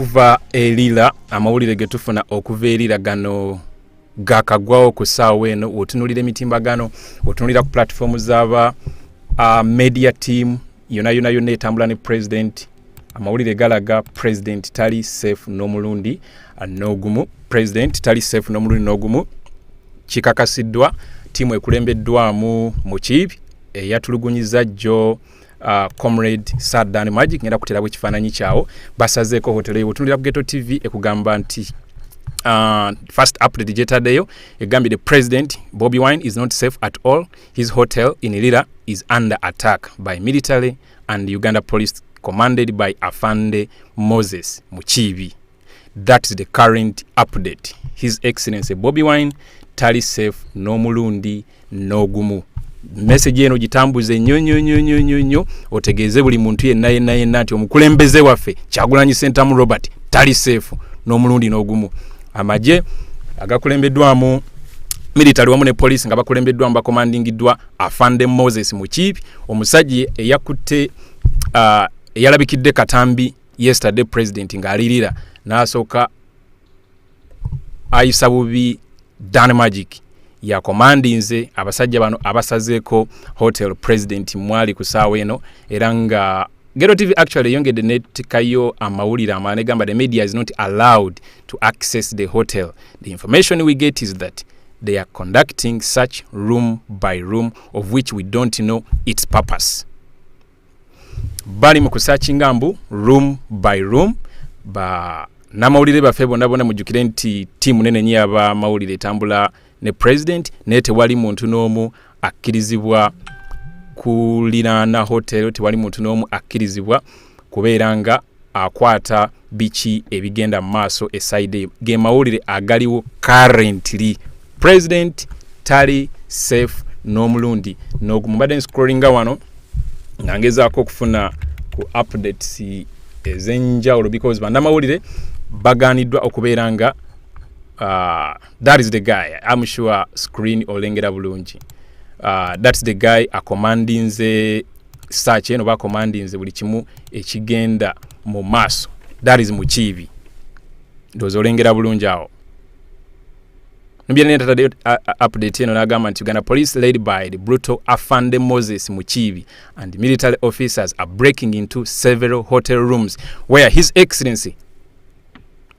okuva Lira amawulire getufuna okuva Lira gano gakagwawo ku saawa eno otunulira emitimbagano otunulira ku platform z'aba media team yona etambula ne president amawulire galaga president tali safe n'omulundi n'ogumu president tali safe n'omulundi n'ogumu kikakasiddwa tiimu ekulembeddwamu Mukiibi eyatulugunyiza jjo comrade Sadan Magic ngenda kutera bwekifaananyi kyawo basazeeko hoteli otunulira ku Ghetto TV ekugamba nti first update jetaddeyo egambye the president Bobi Wine is not safe at all. His hotel in Lira is under attack by military and Uganda police commanded by Afande Moses Mukiibi. That's the current update. His Excellency Bobi Wine tali safe no mulundi no gumu. Message eno gitambuze nnyo otegeeze buli muntu yenna nti omukulembeze waffe Kyagulanyi Ssentamu Robert tali safe no mulundi no gumu. Amaje agakulembeddwamu military wamu ne police nga bakulembeddwamu bakomandingiddwa Afande Moses Mukiibi omusajja eyakutte eyalabikidde katambi yesterday president ng'alirira n'asooka ayisa bubi Dan Magic ya commandinze abasajja bano abasazeeko hotel president mwali ku saawa eno era nga Ghetto TV actually yongedde netikayo amawulire amaane gamba the media is not allowed to access the hotel. The information we get is that they are conducting such room by room of which we don't know its purpose. Bali mu kusearchinga mbu room by room ba namawulire baffe bonna mujjukire nti tiimu nene nnyo aba mawulire etambula ne president naye tewali muntu n'omu akkirizibwa kuliraana hotel tewali muntu n'omu akkirizibwa kubeera nga akwata biki ebigenda mu maaso eside ge mawulire agaliwo currently. President tali safe n'omulundi n'ogumubadde scrollinga wano nga ngezaako okufuna ku updates ez'enjawulo because bannamawulire bagaaniddwa okubeera nga that is the guy. I'm sure screen olengera bulungi. That's the guy a commandinze search eno ba commandinze buli kimu ekigenda mu maaso. That is Mukiibi. Ndozo olengera bulungi awo. Nbyene tatade update eno nagamba nti Uganda police led by the brutal Afande Moses Mukiibi and military officers are breaking into several hotel rooms where His Excellency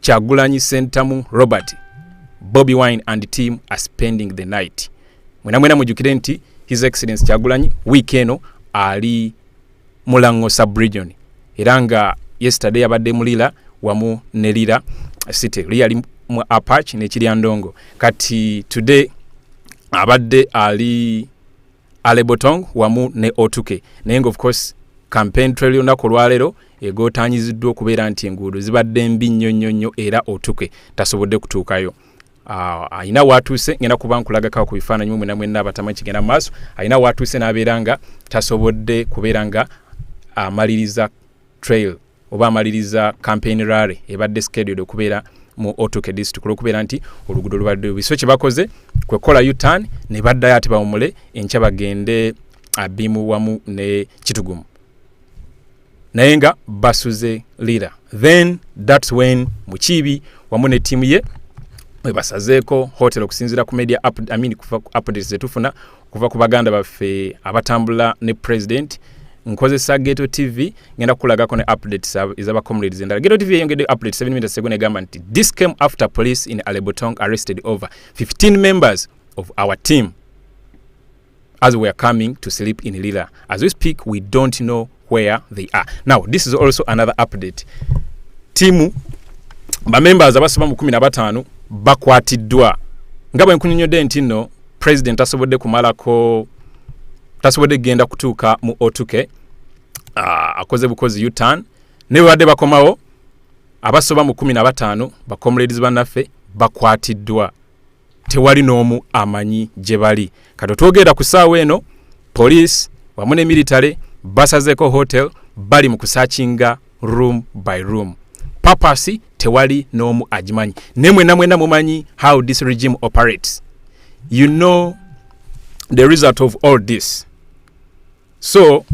Kyagulanyi Ssentamu Robert Bobi Wine and the team are spending the night. Mwena mujukire nti His Excellency Kyagulanyi week eno ali Mulango sub-region. Era nga yesterday abadde mulira wamu ne Lira city. Lira mu Apache ne Kiryandongo. Kati today abadde ali Alebotong wamu ne Otuke. Naye of course campaign trail yonako lwalero egotanyiziddwa okubeera nti enguudo zibadde mbi nnyo era Otuke tasobodde kutuukayo. Aina watuuse ngenda kuba nkulagako ku bifaananyi mwenna abatamanyi kigenda maaso aina watuuse n'abeera nga tasobodde kubeera nga amaliriza trail oba amaliriza campaign rally ebadde scheduled okubeera mu Otuke district okubeera nti oluguudo lubadde lubi. So kye bakoze kwekola U-turn ne baddayo ati bawumule enkya bagende Abimu wamu ne Kitugumu naye nga basuze Lira. Then that's when Mukiibi wamu ne tiimu ye basazeeko hotel okusinzira ku media updates zetufuna kuva ku baganda baffe abatambula ne president. Nkozesa Ghetto TV ngenda kulagako ne updates ezaba comrades endala. Ghetto TV yongedde updates 7 minutes ago negamba nti this came after police in Alebotong arrested over 15 members of our team as we are coming to sleep in Lira. As we speak, we don't know where they are. Now, this is also another update. Timu ba members abasoba mu 15 bakwatiddwa nga bwe nkunyonyodde nti nno president tasobodde kumalako tasobodde genda kutuuka mu Otuke akoze bukozi U-turn ne badde bakomawo abasoba mu 15 ba comrades bannaffe bakwatiddwa tewali n'omu amanyi gye bali. Kati twogera ku saawa eno police wamu ne military basazeeko hotel bali mu kusearchinga room by room. Papasi tewali n'omu agimanyi. Ne mwena mumanyi how this regime operates. You know the result of all this. So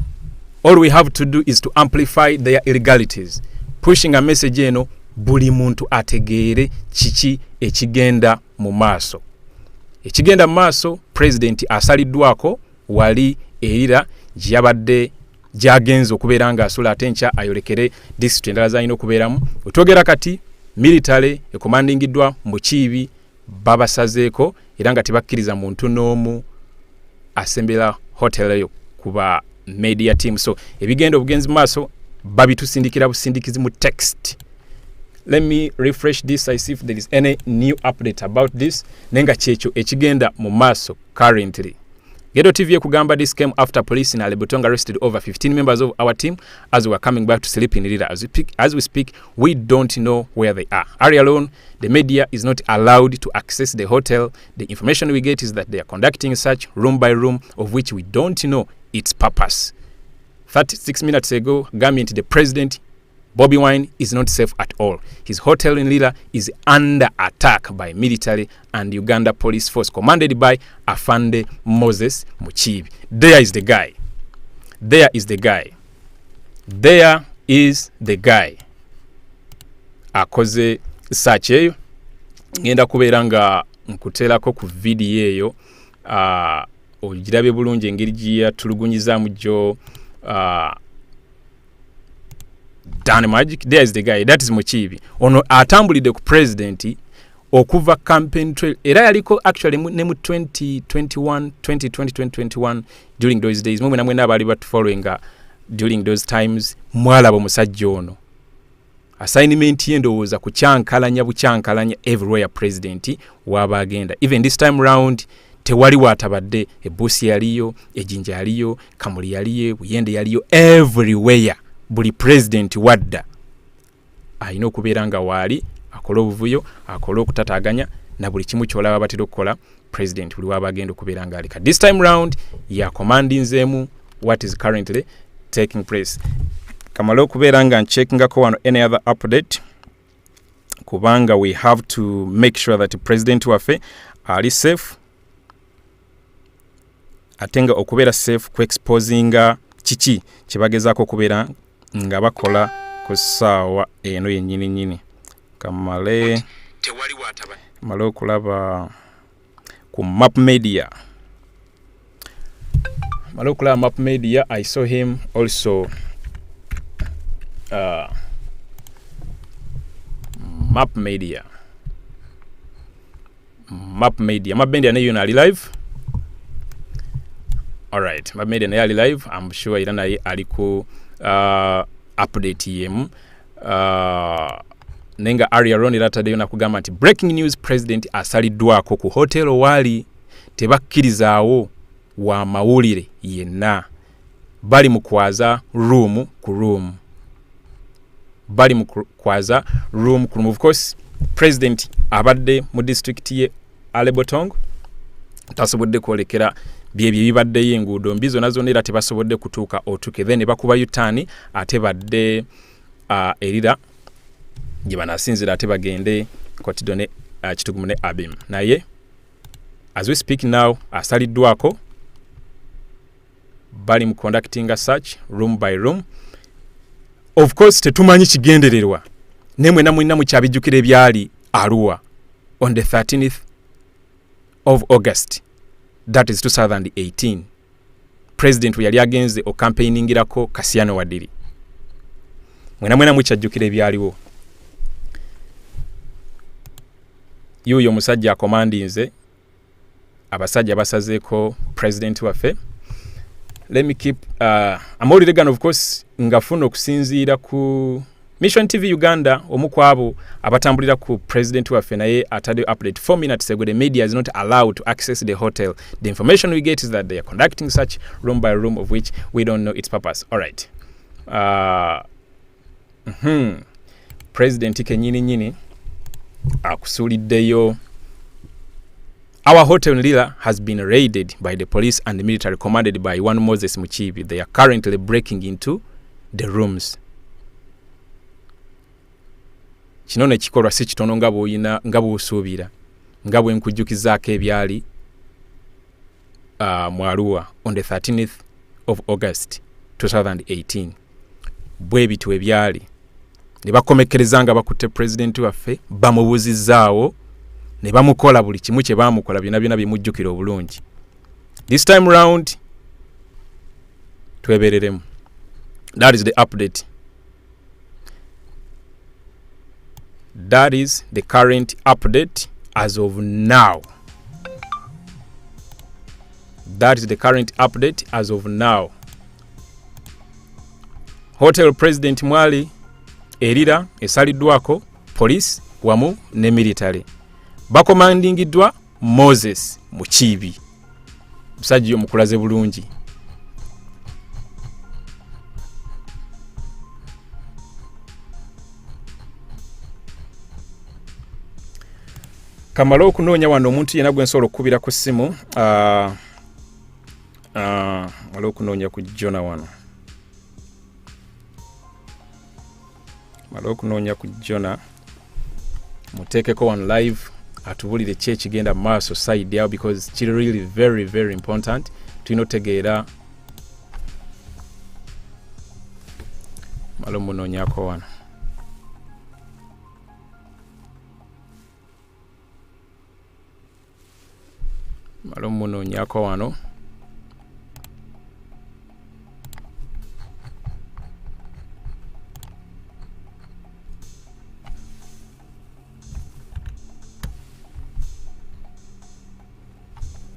all we have to do is to amplify their illegalities, pushing a message eno buli muntu ategeere kiki ekigenda mu maaso. Ekigenda mu maaso, president asaliddwako wali erira gyabadde gyagenze okubeera nga asula ate nkya ayolekere district endala zalina okubeeramu. Otwogera kati military ecommandingiddwa mu Kiibi babasazeeko era nga tebakkiriza muntu n'omu asembera hotel eyo kuba media team. So ebigenda obugenzi maaso babitusindikira busindikizi mu text. Let me refresh this. I see if there is any new update about this. Nenga checho ekigenda mu maaso currently. Gedo TV kugamba this came after police in Alebotonga arrested over 15 members of our team as we were coming back to sleep in Lira. As we speak, we don't know where they are. Area alone, the media is not allowed to access the hotel. The information we get is that they are conducting search room by room, of which we don't know its purpose. 36 minutes ago, government, the president, Bobi Wine, is not safe at all. His hotel in Lira is under attack by military and Uganda police force commanded by Afande Moses Muchibi. There is the guy. There is the guy. There is the guy. Akoze search eyo. Ngenda kubeera nga nkuteerako ku video eyo. Ogirabe bulungi engeri gye yatulugunyizaamu gyo. Done magic. There is the guy. That is Muchibi. Ono atambulide ku president okuva campaign trail. Era yaliko actually ne mu 2021 during those days. Mwe namwe nabali bat following during those times mwalabo musajja ono. Assignment ye ndowooza kucyankalanya bucyankalanya everywhere president waba agenda. Even this time round tewali watabadde ebusi yaliyo, ejinja yaliyo, kamuli yaliyo, buyende yaliyo, everywhere. Buli president wadda alina okubeera nga waali akola obuvuyo, akola okutataganya na buli kimu kyolaba batera okukola president buli waba agenda okubeera nga alika. This time round ya commandinzeemu what is currently taking place. Kamala okubeera nga ncheckingako wano any other update kubanga we have to make sure that president waffe ali safe. Atenga okubeera safe ku exposinga kiki kibagezaako okubeera nga bakola ku ssaawa eno yennyini nnyini. Kamale okulaba ku map media. Kamale okulaba map media. I saw him also map media nayo ali live. Alright, map media nayo ali live. I'm sure ira naye aliko update yemu. Nenga area ron iratadeyo nakugamba nti breaking news, president asaliddwako ku hotel wali tebakkirizaawo wa mawulire yenna. Bali mukwaza room ku room. Of course, president abadde mu district ye Alebotonga tasobodde kwolekera byebyo bibadde yenguudo mbizo nazo nera tebasobodde kutuuka otuke then bakuba yutani ate badde erira gye banasinzira ate bagende kotidone kitugumune abim naye as we speak now asaliddwako bali mu conducting a search room by room. Of course tetumanyi kigendererwa nemwe namwina mu kyabijjukire byali Arua on the 13th of August. That is 2018. President we yali agenze o campaigningirako Kasiano Wadiri. Mwena mukyajjukire byaliwo. Yuyo musajja commandinze abasajja basazeeko president waffe. Let me keep Amori Regan of course ngafuna okusinziira ku Mission TV Uganda omukwabo abatambulira ku president waffe naye atade update 4 minutes ago. The media is not allowed to access the hotel. The information we get is that they are conducting such room by room, of which we don't know its purpose. All right. President kenyini akusuliddeyo. Our hotel in Lira has been raided by the police and the military commanded by one Moses Muchibi. They are currently breaking into the rooms. Kino ne kikolwa si kitono nga bw'oyina nga bw'osuubira nga bwe nkujjukizaako ebyali Arua on the 13th of August 2018. Bwe bitu ebyali ne bakomekereza nga bakutte president waffe bamubuzizaawo ne bamukola buli kimu kye baamukola byonna bimujjukira obulungi. This time round twebereremu. That is the update. That is the current update as of now. That is the current update as of now. Hotel President Mwali erira esaliddwako police wamu ne military. Bakomandingiddwa Moses Mukiibi. Musajja omukulaze bulungi. Kamala okunoonya wano omuntu yenna gwe nsobola okukubira ku ssimu waliwo okunoonya ku Jona wano. Waliwo okunoonya ku Jona muteekeko wano live atubulire ki ekigenda mu maaso side yawo because kiri really very very important. Tulina otegeera malo munoonyako wano. Malo munoonyako wano.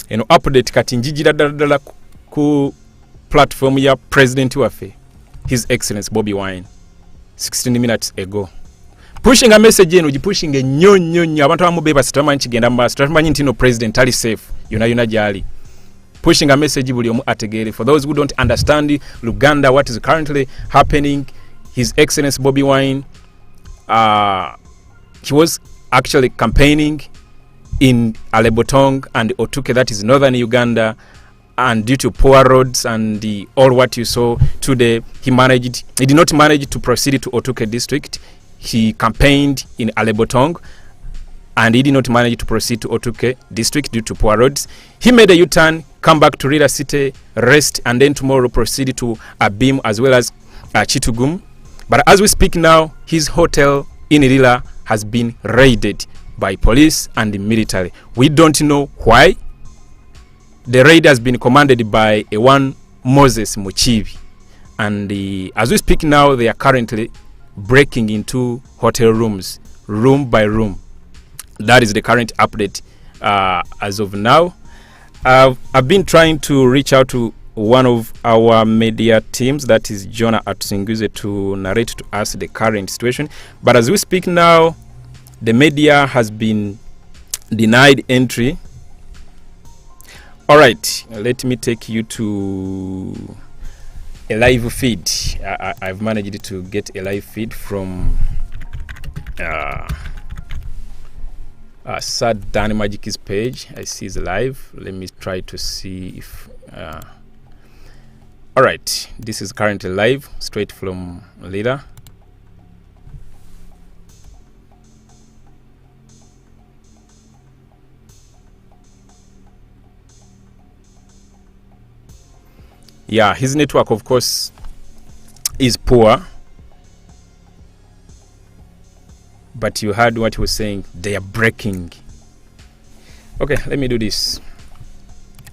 Eno update kati njijira ddala ku platform ya president waffe His Excellency Bobi Wine 16 minutes ago. Pushing a message eno gipushing ennyo abantu abamu bebase tamanyi kigenda mu maaso tamanyi nti no president ali safe yona gyali. Pushing a message buli omu ategeere. For those who don't understand Luganda what is currently happening, His Excellency Bobi Wine he was actually campaigning in Alebotong and Otuke, that is northern Uganda, and due to poor roads and all what you saw today, he did not manage to proceed to Otuke district. He campaigned in Alebotong and he did not manage to proceed to Otuke district due to poor roads. He made a U-turn, come back to Lira City, rest, and then tomorrow proceed to Abim as well as Chitugum. But as we speak now, his hotel in Lira has been raided by police and the military. We don't know why. The raid has been commanded by a one Moses Mukiibi, and as we speak now, they are currently breaking into hotel rooms, room by room. That is the current update as of now. I've been trying to reach out to one of our media teams, that is Jonah at Singuze, to narrate to us the current situation. But as we speak now, the media has been denied entry. All right, let me take you to a live feed. I've managed to get a live feed from Sad Dan Magic's page. I see it's live. Let me try to see if... all right, this is currently live, straight from Lira. Yeah, his network, of course, is poor. But you heard what he was saying. They are breaking. Okay, let me do this.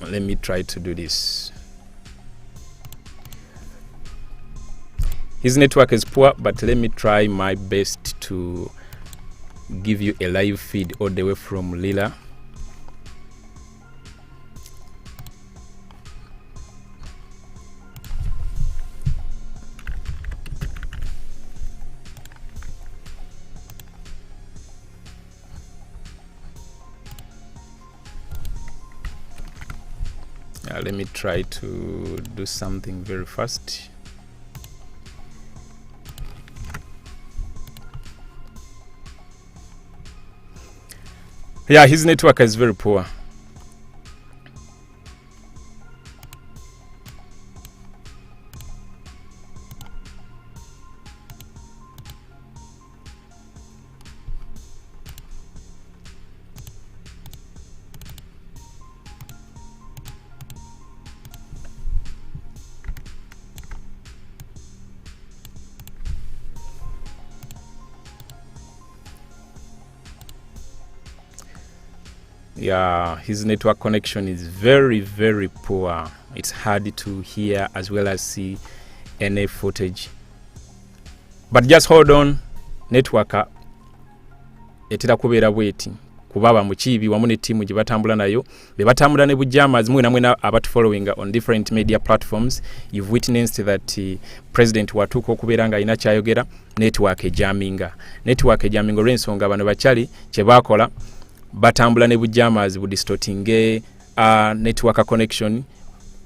Let me try to do this. His network is poor, but let me try my best to give you a live feed all the way from Lira. Let me try to do something very fast. Yeah, his network is very poor. Yeah, his network connection is very, very poor. It's hard to hear as well as see any footage. But just hold on, network etera kubeera bweti kubaba mukibi wamu ne timu gye batambula nayo be batambula ne bujamas mwena abatu following on different media platforms. You've witnessed that president watuko okubeera nga ina kyayogera network ejaminga olw'ensonga bano bakyali kye bakola batambula ne bujamas bu distorting network connection.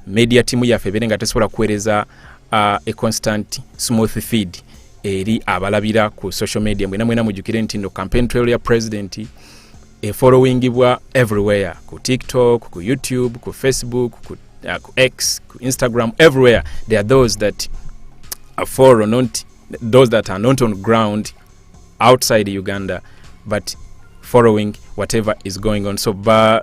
Media team yaffe berenga tesobola kuweereza a constant smooth feed eri abalabira ku social media. Mwena mujukire nti no campaign trail ya president followingibwa everywhere, ku TikTok, ku YouTube, ku Facebook, ku X, ku Instagram, everywhere. There are those that are follow, not those that are not on ground outside Uganda but following whatever is going on. So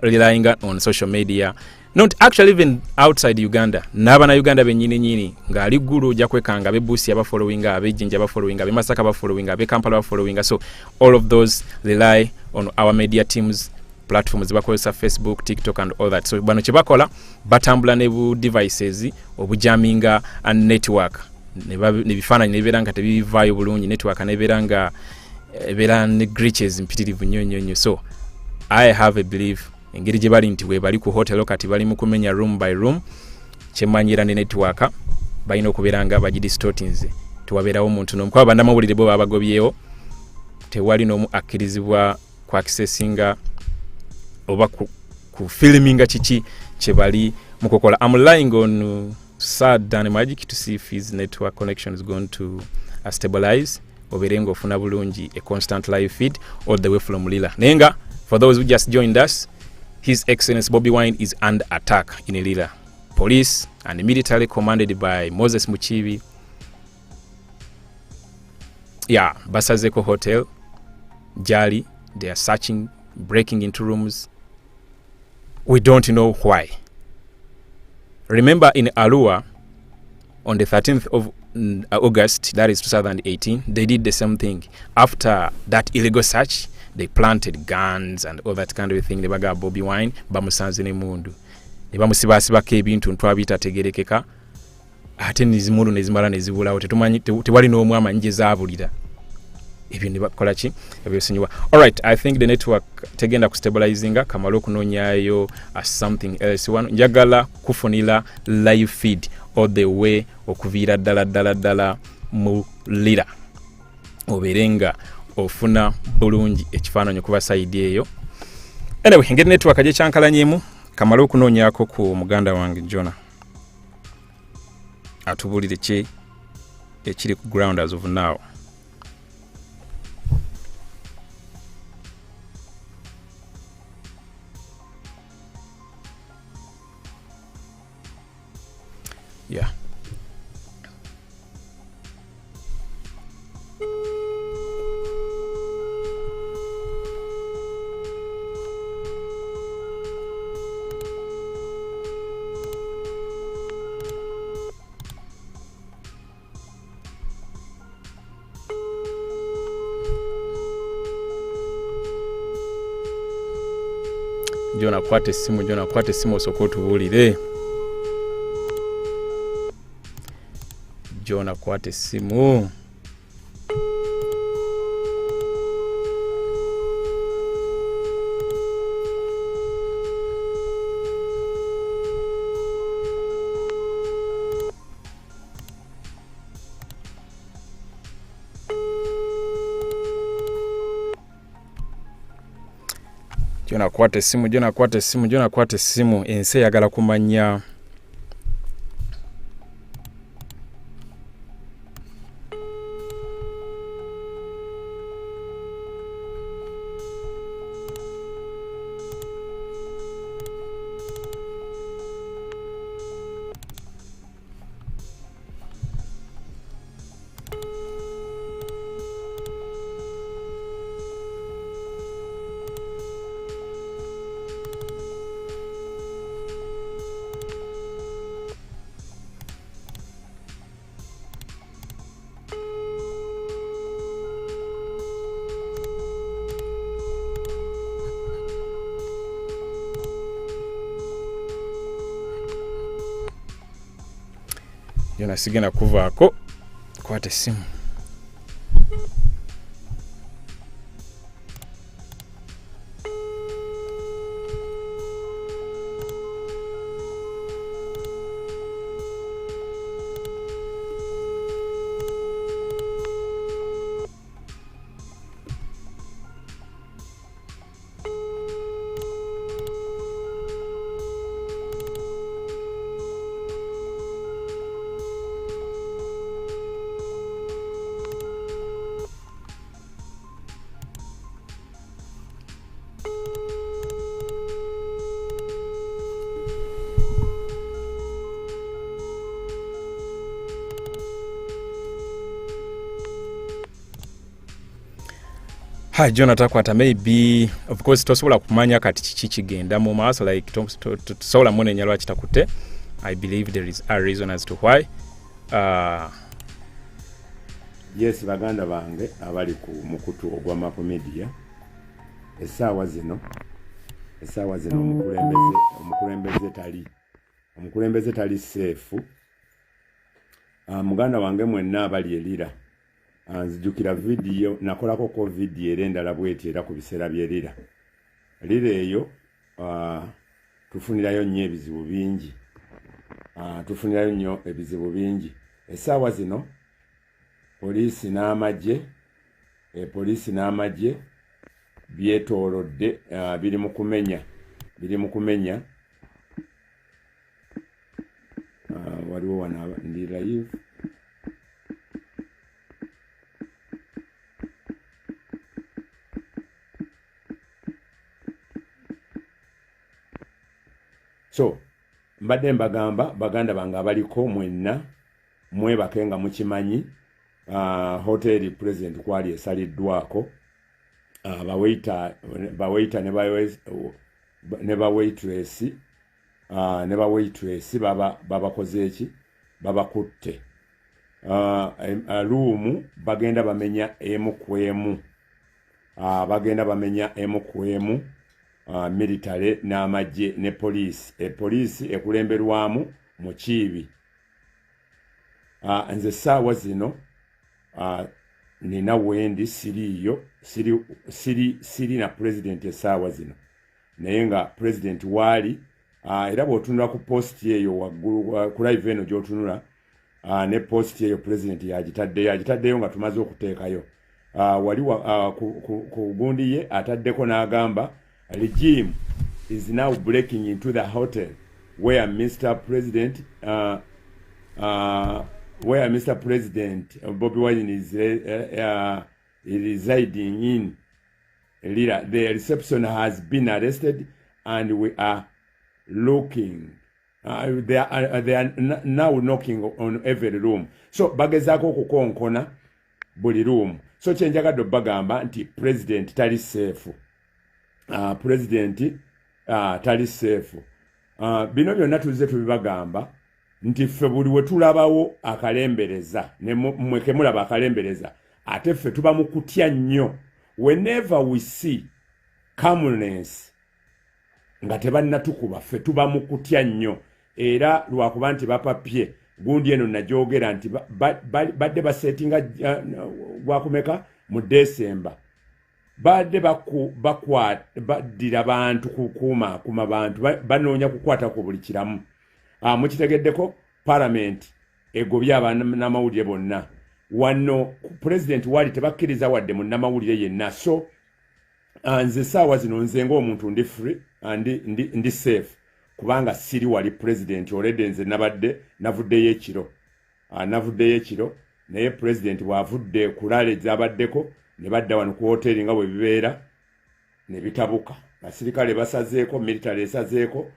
relying on social media, not actually even outside Uganda. N'abana Uganda benyini nga ali gulu ja kwekanga be busi aba following abe jinja aba following abe Masaka aba following abe Kampala aba following. So all of those rely on our media teams platforms bakozesa Facebook, TikTok and all that. So bano chebakola batambula ne bu devices obujaminga and network ne bifaananyi ne beranga tebivayo bulungi network ne beranga ebera glitches mpitirivu nyonyo. So I have a belief engeri gye bali nti we bali ku hotel kati bali mu kumenya room by room kyemanyira ne network balina okubeera nga bagidistortinze tewabeerawo omuntu n'omu kwa bandamawulire bo babagobyewo tewali n'omu akkirizibwa ku accessinga oba ku filminga kiki kye bali mu kukola. I'm relying on Sad and Magic to see if his network connection is going to stabilize oberenga ofuna bulungi a constant live feed all the way from Lira. Nenga, for those who just joined us, His Excellency Bobi Wine is under attack in Lira. Police and military commanded by Moses Muchibi. Yeah, Basazeko Hotel, Jali, they are searching, breaking into rooms. We don't know why. Remember in Arua, on the 13th of August, that is 2018, they did the same thing. After that illegal search, they planted guns and all that kind of thing. They baga Bobi Wine, bamusanze ne mundu. Ne bamusibasibako ebintu ntwabita tegerekeka. Ate nizimundu nezimala nezibulawo tetumanyi tewali n'omu amanyi zaabulira. Ebyo ne bakola ki? Ebyo sinyiwa. All right, I think the network tegenda kustabilizinga kamala okunoonyaayo something else. One njagala kufunira live feed all the way okuviira ddala mu Lira. Oberenga ofuna bulungi ekifaananyi kuba side eyo. Anyway, engeri network gye kyankalanyemu kamala okunoonyaako ku muganda wange Jonah. Atubulire ki ekiri ku ground as of now. Yeah. Jona kwate simu osooka otubuulire. Jona kwate simu. Jona kwate simu. Ensi eyagala kumanya yona sigenda kuvaako kwata essimu. Hi Jonathan kwata maybe of course tosobola kumanya kati kiki kigenda mu maaso like tosobola munenya lwaki takute. I believe there is a reason as to why. Yes, baganda bange abali ku mukutu ogwa Mapo Media. Esaawa zino omukulembeze tali safe. Muganda wange mwenna abali elira. Nzijukira video nakolako ko video erendala bweti era ku biseera byerira. Lira eyo tufunirayo nnyo ebizibu bingi. Esaawa zino polisi n'amagye byetoolodde biri mu kumenya waliwo wana ndi live. So mbadde mbagamba baganda bange abaliko mwenna mwebake nga mukimanyi hotel president kwali esaliddwako bawaita ne bawaitress babakoze eki babakutte room bagenda bamenya emu kwemu military n'amagye ne police ekulemberwamu mu Kiibi. Nze saawa zino nina wendi siri na president esaawa zino naye nga president wali era bw'otunula ku post eyo waggulu ku live eno gy'otunula ne post eyo president yagitaddeyo nga tumaze okuteekayo wali ku gundi ye ataddeko n'agamba regime is now breaking into the hotel where Mr. President Bobi Wine is residing in Lira. The reception has been arrested and we are looking. They are now knocking on every room. So bagezako kukonkona buli room. So chenjagadde bagamba nti president tali safe. Tali safe. Bino byonna tuze tubibagamba nti ffe buli we tulabawo akalembereza ne mweke mulaba akalembereza ate ffe tuba mu kutya nnyo whenever we see calmness nga tebannatukuba ffe tuba mu kutya nnyo era lwakuba nti bapapye gundi eno najogera nti badde basetinga gwakumeka mu December badde baddira bantu kukuuma bantu banoonya kukwata ku buli kiramu. Mukitegeddeko parliament egobya abanamawulire bonna wano president wali tebakkiriza wadde munnamawulire yenna. So nze saawa zino nze ng'omuntu ndi free ndi safe kubanga siri wali president already nze navuddeyo ekiro naye president bw'avudde kulala ezabaddeko ne badda wano ku hoteli nga bwe bibeera ne bitabuka basirikale basazeeko military esazeeko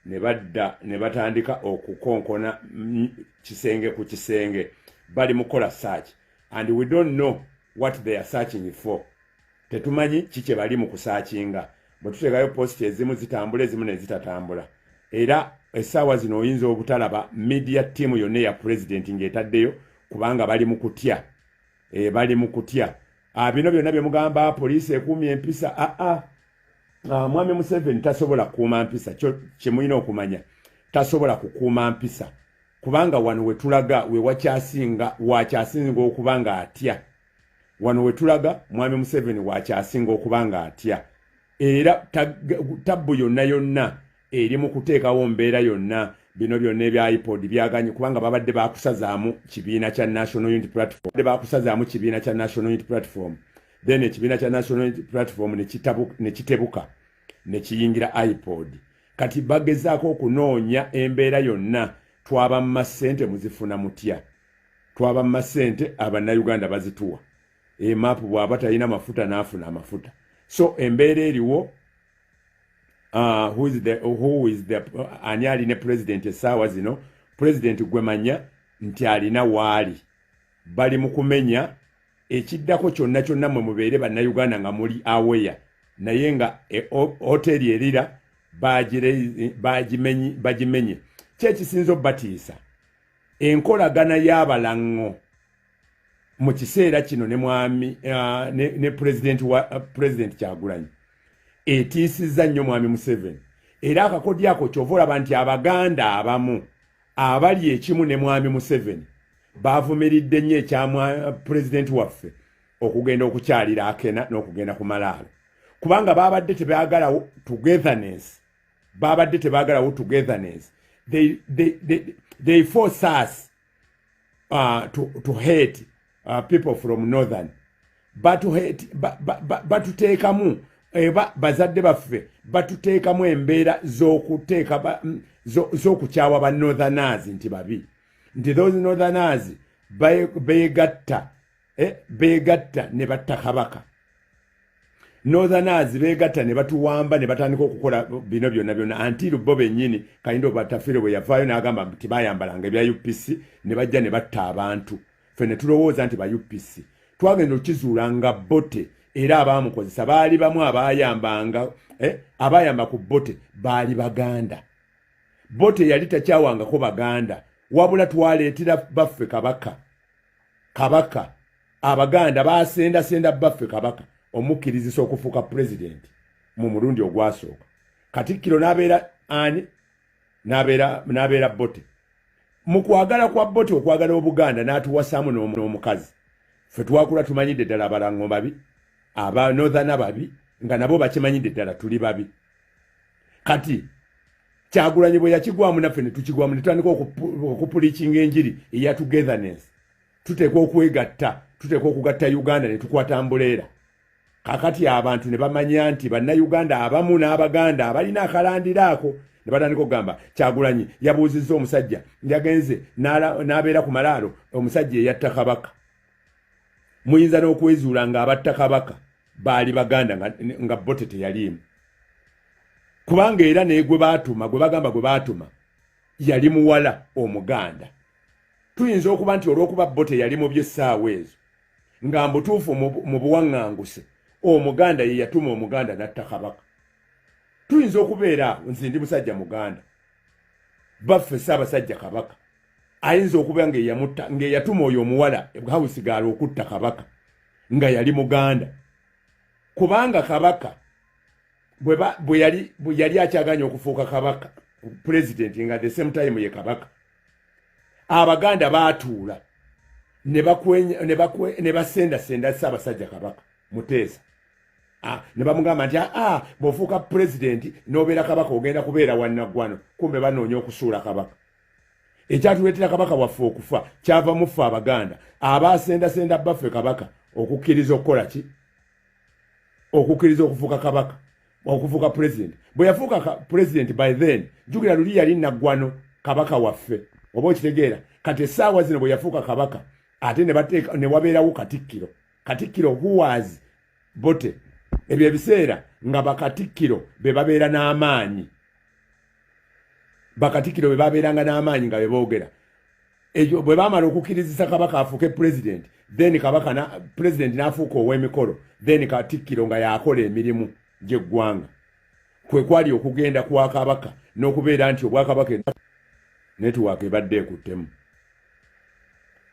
ne badda ne batandika okukonkona kisenge ku kisenge bali mukola search and we don't know what they are searching for. Tetumanyi kike bali mu kusaachinga bwe tuteekayo post ezimu zitambula ezimu ne zitatambula era essaawa zino oyinza obutalaba media team yonna ya president ng'etaddeyo kubanga bali mu kutya bino byonna bye mugamba poliisi ekuumye empisa mwami Museveni tasobola kukuuma mpisa kye mulina okumanya tasobola kukuuma mpisa kubanga wano wetulaga we wakyasinga okubanga atya. Wano wetulaga mwami Museveni wakyasinga okubanga atya. Era tabbu yonna eri mu kuteekawo mbeera yonna bino byonna ebya iPod byaganye kubanga babadde bakusazaamu kibiina kya National Unity Platform. Then ekibiina kya National Unity Platform ne kitebuka ne kiyingira iPod. Kati bagezaako okunoonya embeera yonna twaba mu masente muzifuna mutya. Twaba mu masente Abannayuganda bazituwa. Mapu bw'aba talina mafuta n'afuna amafuta. So embeera eriwo who is the ani alina president essaawa zino. President gwemanya nti alina waali bali mu kumenya ekiddako kyonna mwe mubeere Bannayuganda nga muli aware naye nga hoteli erira bagimenye. Kyekisinza obbatiisa enkolagana y'abalango mu kiseera kino ne mwami ne president Kyagulanyi etiisizza nnyo mwami Museveni. Era akakodyo ako kyova olaba nti Abaganda abamu abali ekimu ne mwami Museveni bavumiridde nnyo ekya president waffe okugenda okukyalira Akena n'okugenda ku malaalo kubanga babadde tebaagalawo togetherness. They force us to hate people from northern, but to hate batuteekamu bazadde baffe batuteekamu embeera z'okukyawa ba northerners nti babi nti those northerners beegatta ne batta kabaka. Northerners beegatta ne batuwamba ne batandika okukola bino byonna until bo bennyini Kayindo Batafire bwe yavaayo n'agamba nti bayambalanga ebya UPC ne bajja ne batta abantu. Ffe ne tulowooza nti ba UPC twagenda okizuulanga Bote era abaamukozesa baali bamu abayamba ku Bote baali Baganda. Bote yali takyawangako Baganda wabula twaleetera baffe kabaka Abaganda baasenda baffe kabaka omukkirizisa okufuuka president mu mulundi ogwasooka. Katikkiro n'abeera ani n'abeera Bote. Mu kwagala kwa Bote okwagala Obuganda n'atuwasaamu n'omukazi. Ffe twakula tumanyidde ddala Abalango babi aba northern babi nga nabo bakimanyidde ddala tuli babi. Kati Kyagulanyi bwe yakigwamu naffe ne tukigwamu ne tutandika okupulikinga enjiri eya togetherness. Tuteekwa okwegatta, tuteekwa okugatta Uganda ne tukwata mbuleera. Kakati abantu ne bamanya nti Bannayuganda abamu n'Abaganda abalina akalandiraako ne batandika okugamba Kyagulanyi yabuuzizza omusajja yagenze n'abeera ku malaalo omusajja eyatta kabaka. Muyinza n'okwezuula nga abatta kabaka baali Baganda nga Bote teyaliimu. Kubanga era naye gwe bagamba yali muwala Omuganda. Tuyinza okuba nti olw'okuba Bote yali mu by'essaawa ezo nga mbutuufu mu buwaŋŋanguse Omuganda ye yatuma Omuganda n'atta kabaka. Tuyinza okubeera nze ndi musajja Muganda baffe Ssaabasajja Kabaka ayinza okuba ng'eyatuma oyo omuwala Hawusigaala okutta kabaka nga yali Muganda kubanga kabaka bwe yali akyaganya okufuuka kabaka president nga the same time ye kabaka. Abaganda baatuula ne basendasenda Ssaabasajja Kabaka Muteesa. Ne bamugamba nti bw'ofuuka president n'obeera kabaka ogenda kubeera wannaggwano kumbe banoonya okusuula kabaka. Ekyatuleetera kabaka waffe okufa kyava mu ffe Abaganda abaasendasenda baffe kabaka okukkiriza okukola ki? Okukkiriza okufuuka kabaka okufuuka president. Bwe yafuuka president by then jjukira luli yali Naggwano kabaka waffe oba okitegeera. Kati essaawa zino bwe yafuuka kabaka ate ne wabeerawo Katikkiro who was Bote. Ebyo ebiseera nga bakatikkiro be babeera n'amaanyi. Bakatikkiro be babeeranga n'amaanyi nga be boogera. Ekyo bwe baamala okukkirizisa kabaka afuuke president, then president n'afuuka ow'emikolo, then Katikkiro nga yakola emirimu gy'eggwanga. Kwe kwali okugenda kwa kabaka n'okubeera nti obwakabaka network ebadde ekuttemu.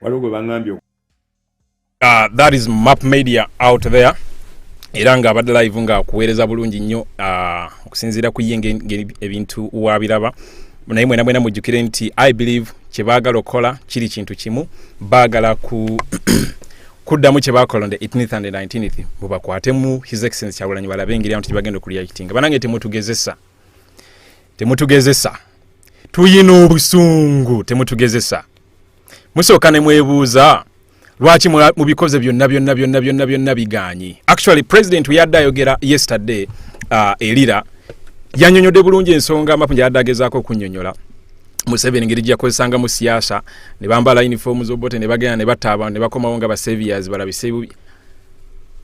Waliwo gwe baŋŋambye. That is Map Media out there. Era nga abadde live nga kuweereza bulungi nnyo okusinziira ku ye ebintu wabiraba naye mwena mujjukire nti I believe kye baagala okola kiri kintu kimu, baagala kuddamu kye baakola on the 18th and the 19th bubakwatemu His Excellency Kyagulanyi balabe engeri abantu bagenda okureactinga. Banange temutugezesa tuyina obusungu, temutugezesa. Musooka ne mwebuuza lwaki mu bikoze byonna biganyi. Actually president yadda ayogera yesterday Lira yanyonyodde bulungi ensonga amapunja yaddagezaako kunnyonnyola Museveni ngeri gyakozesanga mu siasa ne bambala uniform z'obote ne bagenda ne batta abantu ne bakomawo nga ba saviors balabise bubi.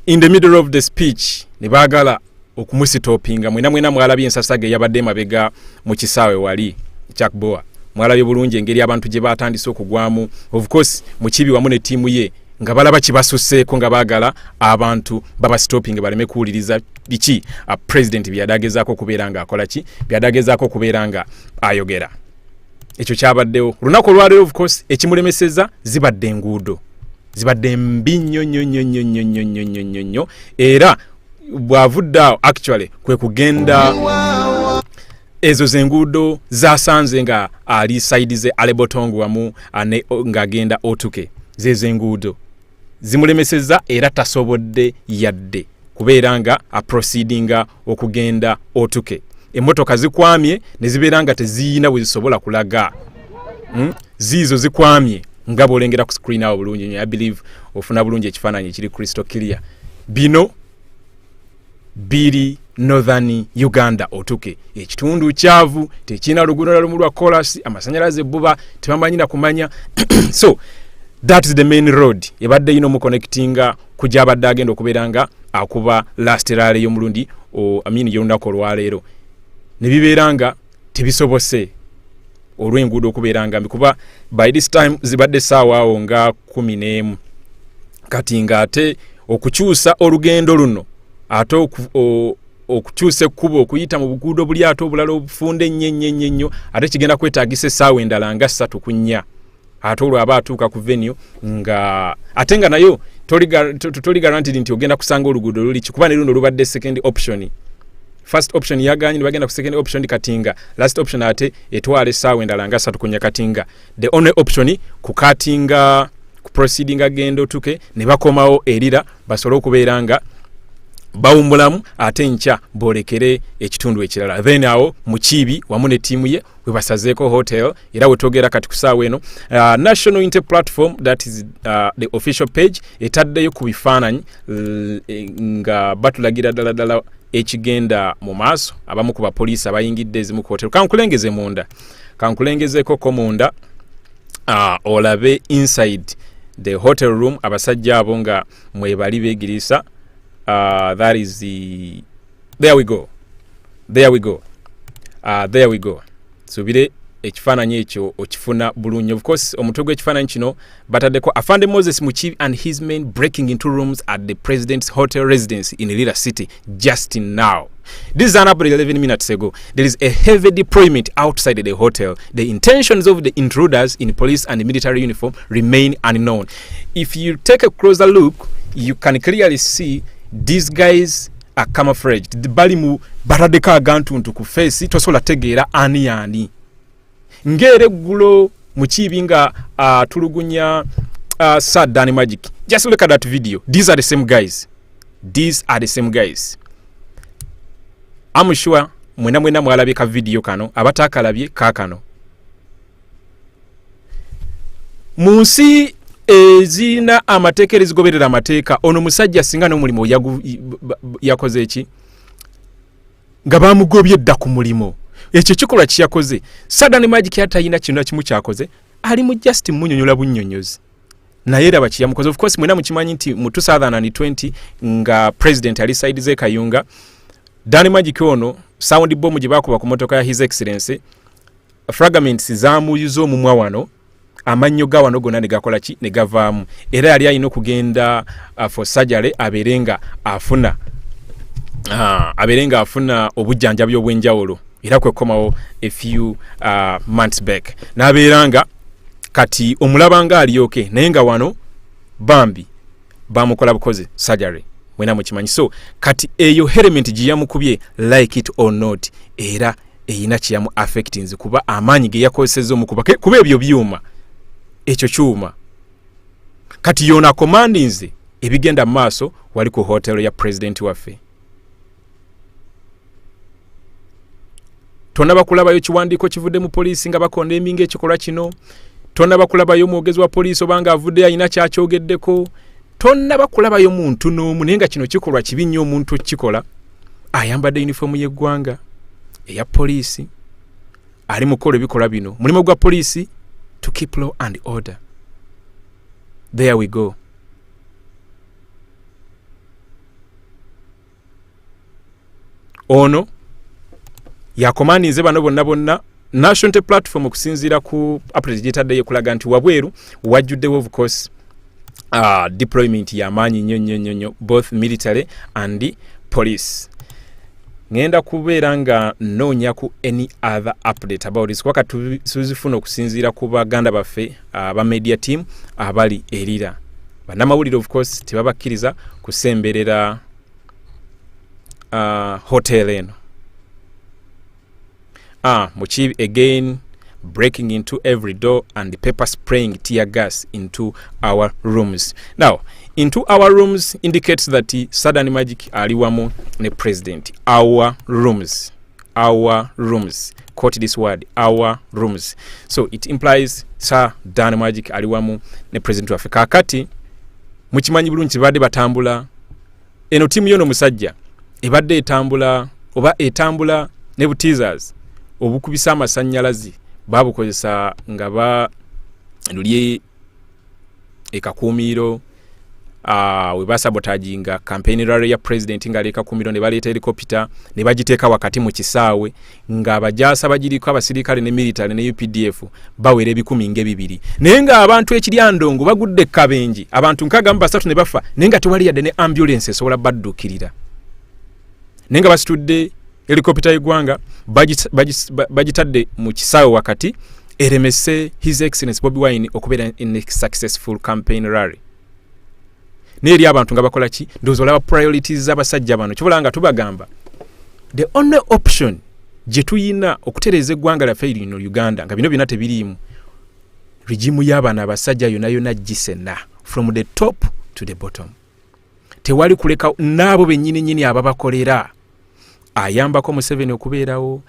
In the middle of the speech ne baagala okumusitopinga. Mwena mwalabye ensasage yabadde mabega mu kisaawe wali Chakboa. Mwalabye bulungi engeri abantu gye batandise okugwamu, of course mu kibi wamu ne tiimu ye nga balaba kibasuseeko nga baagala abantu baba stopping baleme kuwuliriza biki president byadagezaako kubeera nga akola ki, byadagezaako kubeera nga ayogera. Ekyo kyabaddewo lunaku olwaleero, of course ekimulemeseza zibadde enguudo, zibadde mbi nnyo era bwavudde actually kwe kugenda ezo zenguudo zasanze nga ali side ze Alebotongo wamu ng'agenda otuke. Zezenguudo zimulemeseza era tasobodde yadde kubeera nga proceedinga okugenda otuke. Emmotoka zikwamye ne zibeera nga teziina we zisobola kulaga. Zizo zikwamye nga bolengera ku screen awo bulungi. I believe ofuna bulungi ekifaananyi kiri crystal clear. Bino biri Northern Uganda otuke. Ekitundu kyavu tekina luguudo lumu lwa chorus, amasanyalaze buba tebamanyi na kumanya. So that is the main road ebadde ino mu connectinga kujja abadde agenda okubeera nga akuba last rally y'omulundi y'olunaku olwaleero. Ne bibeera nga tebisobose olw'enguudo okubeera nga kuba by this time zibadde ssaawa awo nga 11 kati ng'ate okukyusa olugendo luno ate okukyusa ekkubo okuyita mu buguudo buli ate obulala obufunde nnyo ate kigenda kwetaagisa essaawa endala nga 3 ku 4 ate olwo aba atuuka ku venue nga ate nga nayo toli guaranteed nti ogenda kusanga oluguudo luli kikuba ne luno lubadde second option. First option yaganye ne bagenda ku second option katinga, last option ate etwala essaawa endala nga 3 ku 4 katinga. The only option kukatinga ku proceeding agenda otuke ne bakomawo Lira basobole okubeera nga bawumbulamu ate nkya bolekere ekitundu ekirala. Then awo mukibi wamu ne tiimu ye we basazeeko hotel era wetogera kati kusaawa eno National Inter Platform, that is the official page, etaddeyo ku bifaananyi nga batulagira ddala ekigenda mu maaso. Abamu ku bapoliisi abayingidde ezimu ku hotel. Kankulengezeeko ko munda olabe inside the hotel room abasajja abo nga mwebali beegirisa. That is the there we go. Subire ekifaananyi ekyo okifuna bulungi. Of course omutwe gw'ekifaananyi kino bataddeko Afande Moses Muchibi and his men breaking into rooms at the president's hotel residence in Lira City just now. This is an about 11 minutes ago. There is a heavy deployment outside the hotel. The intentions of the intruders in police and military uniform remain unknown. If you take a closer look, you can clearly see these guys are camouflaged. Bali mu baradeka agantu ku face tosobola tegeera ani. Ngere gulo Muchibi nga tulugunya Saddani Magic. Just look at that video. These are the same guys. I'm sure mwena mwalabika video kano abatakalabye kakano. Munsi ezina amateeka erizigoberera amateeka ono musajja singa n'omulimu yakoze eki nga bamugobye dda ku mulimu. Ekyo kikolwa kiyakoze. Saddani Magic atayina kintu kimu kyakoze, ali mu just munyonyola bunnyonyozi naye era bakiyamukoze. Of course mwena mukimanyi nti mu 2020 nga president ali side ze Kayunga, Dani Magic ono sound bomb gye bakuba ku motoka ya His Excellency, fragments zamuyuzo mu mwawano, amannyo ga wano gonna ne gakola ki ne gavaamu. Era yali alina okugenda for surgery aberenga afuna obujjanjabi obw'enjawulo era kwekomawo a few months back. N'abeeranga kati omulabanga aliyoke naye nga wano bambi bamukola bukozi surgery mwena mukimanyi. So kati eyo element gye yamukubye like it or not era eyina kiyamu affectings kuba amaanyi ge yakozesezza omukuba kuba ebyo byuma ekyo kyuma kati yona commandings ebigenda maaso wali ku hotel ya president waffe tonna bakulabayo kiwandiiko kivudde mu poliisi nga bakondeminga ekikolwa kino tonna bakulabayo mwogezi wa poliisi obanga avudde ayina kyakyogeddeko tonna bakulabayo muntu n'omu naye nga kino kikolwa kibi nnyo omuntu okikola ayambadde uniform y'eggwanga eya poliisi ali mu kukola ebikolwa bino mulimu gwa poliisi to keep law and order. There we go. Ono yakomaninze bano bonna national platform okusinziira ku update gitadde yekulaga nti wabweru wajjuddewo of course deployment y'amaanyi nnyo both military and police. Ngenda kubeera nga noonya ku any other update about this kwaka tuzifuna okusinziira ku baganda baffe aba media team abali erira bannamawulire of course tebabakkiriza kusemberera hotel eno. Muchibi again breaking into every door and pepper spraying tear gas into our rooms. Now, into our rooms indicates that sudden magic aliwamu ne president. Our rooms. Quote this word, our rooms. So it implies Sir Dan Magic aliwamu ne president wa Afrika. Kakati mukimanyi bulungi badde batambula eno timu yono musajja ebadde etambula ne butizers obukubisa amasannyalazi babukozesa nga ba ndulye ekakuumiro we basabotaginga campaign rally ya president nga leka kumiro ne baleeta helicopter ne bagiteeka wakati mu kisaawe nga abajasa bagiriko abasirikale ne military ne UPDF bawera ebikumi ngebibiri naye nga abantu ekiryandongo bagudde kabenji abantu nkaga mbasatu ne bafa naye nga tewali yadde ne ambulance esobola baddukirira naye nga basitudde helicopter y'eggwanga bagitadde mu kisaawe wakati eremese His Excellency Bobi Wine okubeera in a successful campaign rally. Neri abantu nga bakola ki ndozo laba priorities z'abasajja bano kibulanga tubagamba the only option je tuyina okutereza eggwanga la faili no Uganda nga bino bina tebirimu regimu y'abana abasajja yona gisena from the top to the bottom tewali kuleka nabo bennyini ababakolera ayambako Museveni okubeerawo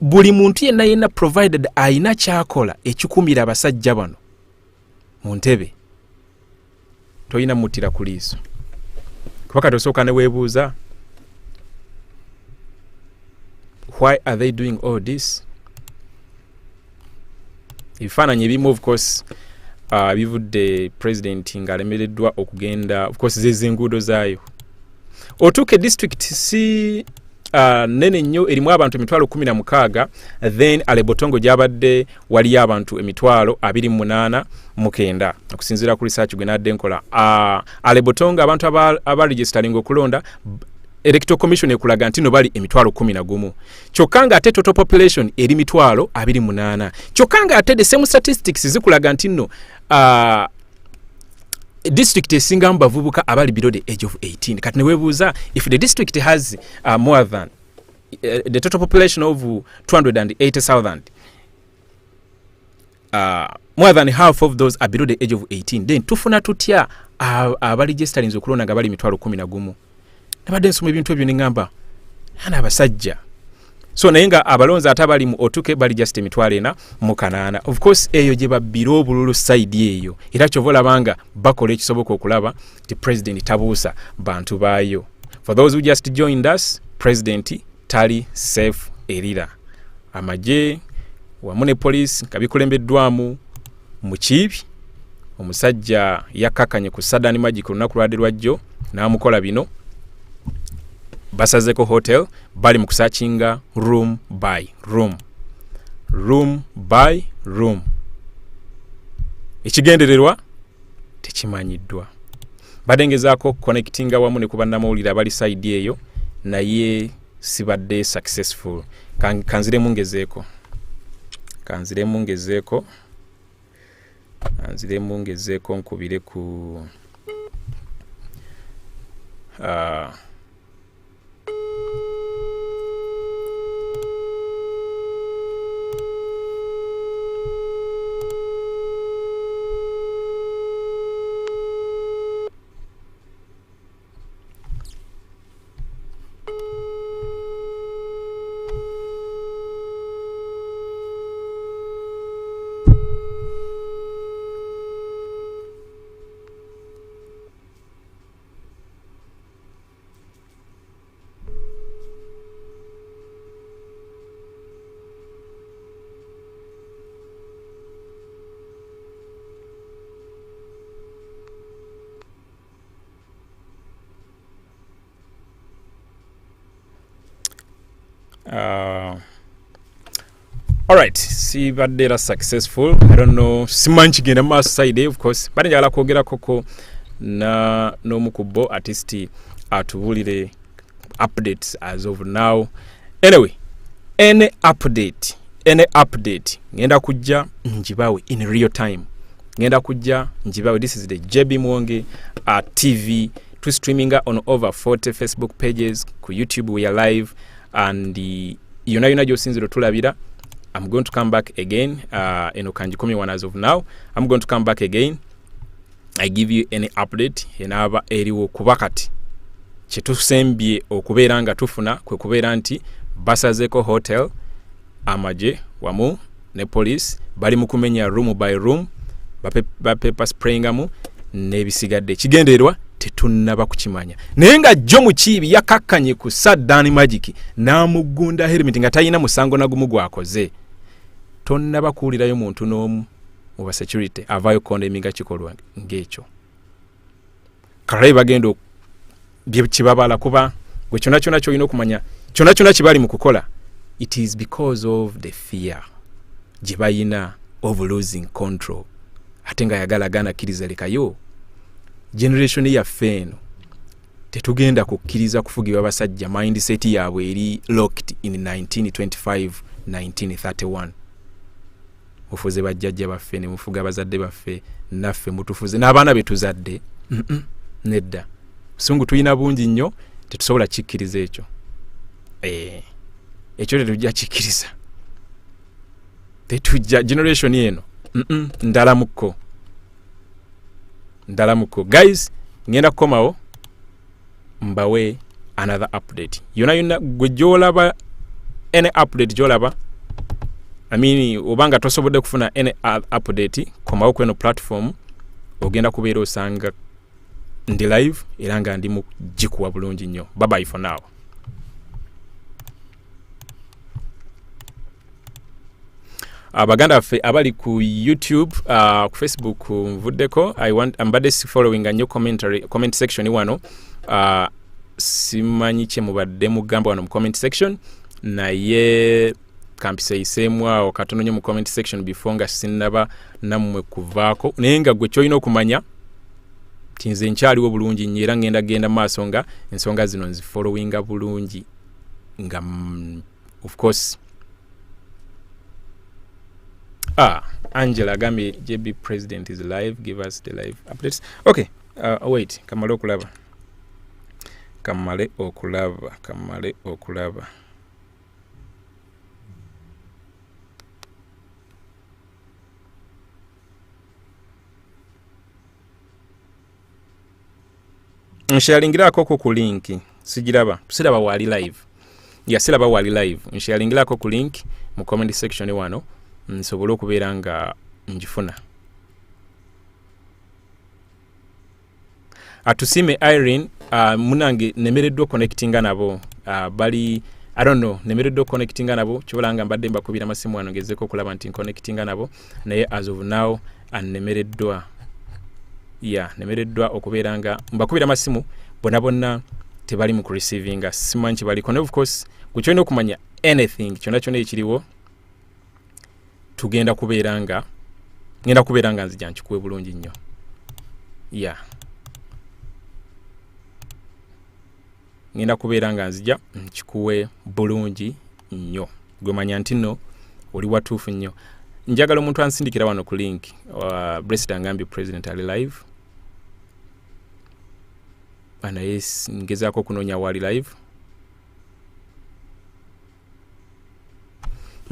buli muntu yenna provided ayina kyakola ekikumira abasajja bano mu ntebe toyina mutira kuliiso kubaka tosooka ne weebuuza why are they doing all this. Ebifaananyi ebimu of course bivudde president ng'alemereddwa okugenda of course z'enguudo zaayo otuuke district si nene nnyo erimu abantu 16,000 then alebotongo gyabadde wali abantu 28,900 okusinziira ku research gwe nadde nkola alebotongo abantu abaregistering okulonda electoral commission ekulaga nti no bali 11,000 kyokka nga ate total population eri 28,000 kyokka nga ate the same statistics zikulaga nti no district esinga mbavubuka abali below the age of 18 kati newebuuza if the district has more than the total population of 280,000 more than half of those are below the age of 18 then tufuna tutya abali registering okulona nga bali 11,000 nabadde nsoma ebintu ebyo nengamba ana abasajja so naye nga abalonzi atabali mu otuke bali just 4,800 of course eyo gye babbira obululu side eyo era kyovola banga bakola ekisoboka okulaba the president tabuusa bantu baayo. For those who just joined us, president tali safe erira amaje wamu ne police kabikulembeddwamu mukibi omusajja yakakanye ku Sudden Magic olunaku lwadde lwajjo n'amukola bino basazeko hotel bali mukusachinga room by room ekigendererwa tekimanyiddwa badengezaako connectinga wamu ne kubanna mawulira bali side eyo naye sibadde successful kanzire mungezeeko nkubire ku Alright, sibadde era successful. I don't know simanyi kigenda maaso side of course, but njagala kwogera koko n'omukubo artist atubulire updates as of now. Anyway, any update ngenda kujja njibawe in real time. Ngenda kujja njibawe. This is the JB Muwonge TV. To streaming on over 40 Facebook pages, ku YouTube we are live, and yona josinziro tulabira. I'm going to come back again. Eno kanjikomi one as of now. I'm going to come back again. I give you any update enaba eriwo kubakati. Chetusembye okubeera nga tufuna kwe kubeera nti Basazeko Hotel amaje wamu ne police bali mukumenya room by room ba paper spraying amu nebisigadde kigenderwa tetunaba kukimanya naye nga jjo mukibi yakakkanye ku Saddani Magic namugunda helmet nga tayina musango nagumu gwakoze tonnaba kuulirayo muntu n'omu mu ba security avayo condemning kikolwa ng'ekyo kale bagendo bye kibabala kuba gwe kyona kyolina okumanya kyona kibali mu kukola. It is because of the fear jibayina of losing control. Ate nga yagala gana kiriza lekayo generation ya feno tetugenda kukkiriza kufugibwa basajja mindset yaabwe eri locked in 1925 1931. Mufuze bajjajja baffe ne mufuga bazadde baffe naffe mutufuze n'abaana betuzadde nedda sungu tuyina bungi nnyo tetusobola kikkiriza ekyo ekyo tetujja kikkiriza tetujja generation eno ndalamuko guys ngenda kukomawo mbawe another update yona gwe gyolaba any update gyolaba I mean obanga tosobodde kufuna any update komawo kweno platform ogenda kubeera osanga ndi live era nga ndi mu jikuwa bulungi nnyo. Bye bye for now. Abaganda fe abali ku YouTube, ku Facebook mvuddeko. I'm following a new comment section wano. Simanyi kye mubadde mugamba wano mu comment section naye kampisa isemwa okatono nnyo mu comment section before nga sinnaba nammwe kuvaako naye nga gwe kyolina okumanya tinze nkyaliwo bulungi nnyo era ngenda maaso nga ensonga zino nzifollowinga bulungi nga of course Angela Gami JB President is live. Give us the live updates. Okay. Wait. Kamale okulaba. Nsharingira koko ku link. Siraba wali live. Ya siraba wali live. Nsharingira koko ku link mu comment section wano. Nsobola okubeera nga njifuna. Atusime Irene munange nemereddwa connectinga nabo bali I don't know nemereddwa connectinga nabo kibolanga mbadde mbakubira masimu wano ngezeko okulaba nti connectinga nabo naye as of now nemereddwa okubeera nga mbakubira masimu bonna tebali mu receiving simanyi bali kone of course kukyolina okumanya anything kyona ekiriwo tugenda kubeera nga nzija nkikuwe bulungi nnyo. Ngenda kubeera nga nzija nkikuwe bulungi nnyo. Gwe manya nti nno oli watuufu nnyo. Njagala omuntu ansindikira wano ku link. Blessed Angambi President ali live. Ana yes ngezaako kunoonya wali live.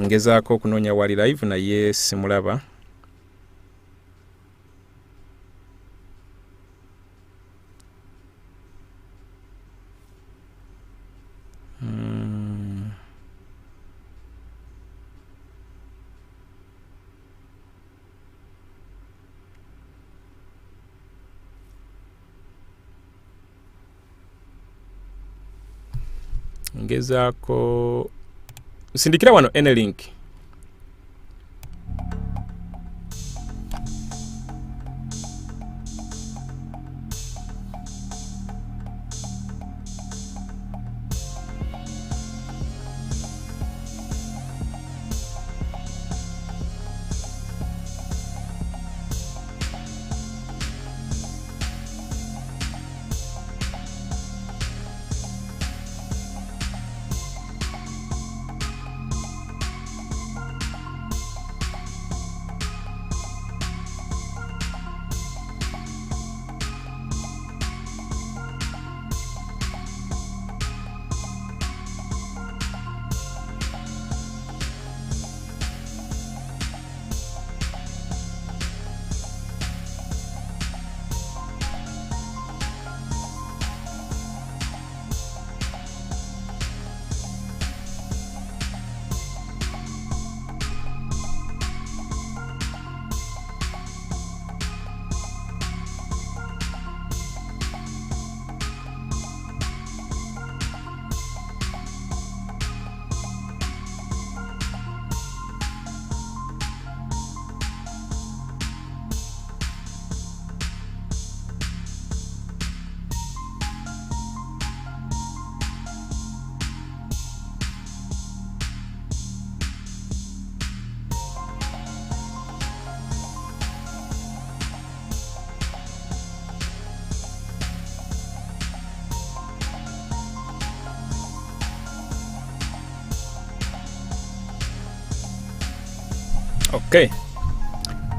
Ngezaako kunoonya wali live na yes simulaba. Ngezaako sindikira wano ene link. Okay.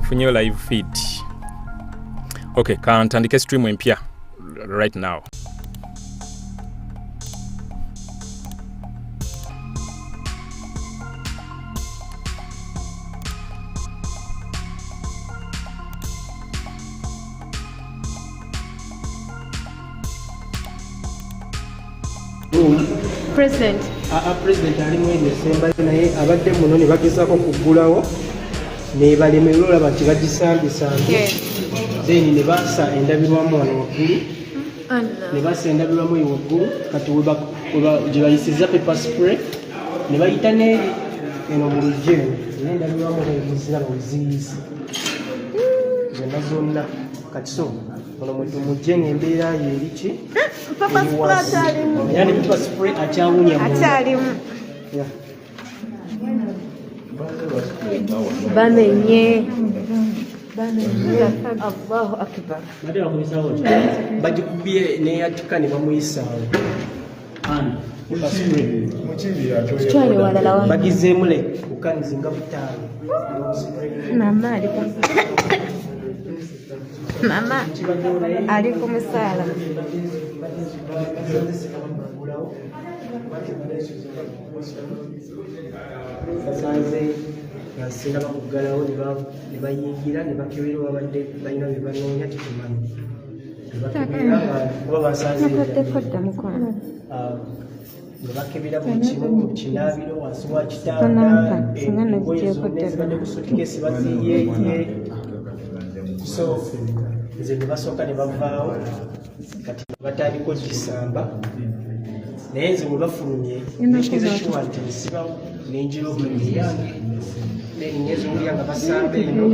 Funyo live feed. Okay, kantandike stream empya right now. President. President ali mu December naye abadde muno ne bagezaako kuggulawo ne balemererwa olaba nti bagisambisambye then ne basa endabirwamu wano waggulu ne basa endabirwamu eyo waggulu kati gye bayisizza paper spray ne bayita n'eri eno mu lujje naye endabirwamu ziraba weziyizi zonna zonna kati so ono mujje ng'embeera yo eriki yani paper spray akyawunya bamenye Allahu akbar bagikubye neyatika ne bamuyisaawo kitwale walala wa bagizeemule bukanizinga butaano mama ali ku musaala basanze basinga bakuggalawo ne bayingira ne bakebera babadde balina bye banoonya tetumanyi oba basanze ne bakebera buli kimu mu kinaabiro wansi wa kitanda engoye zonna ezibadde ku sutikesi baziyeeye so nze ne basooka ne bavaawo kati batandika ogisamba naye nze bwe bafulumye ekitezekiwa nti nsibawo nenjira obulumi yange nezuulya nga basamba eno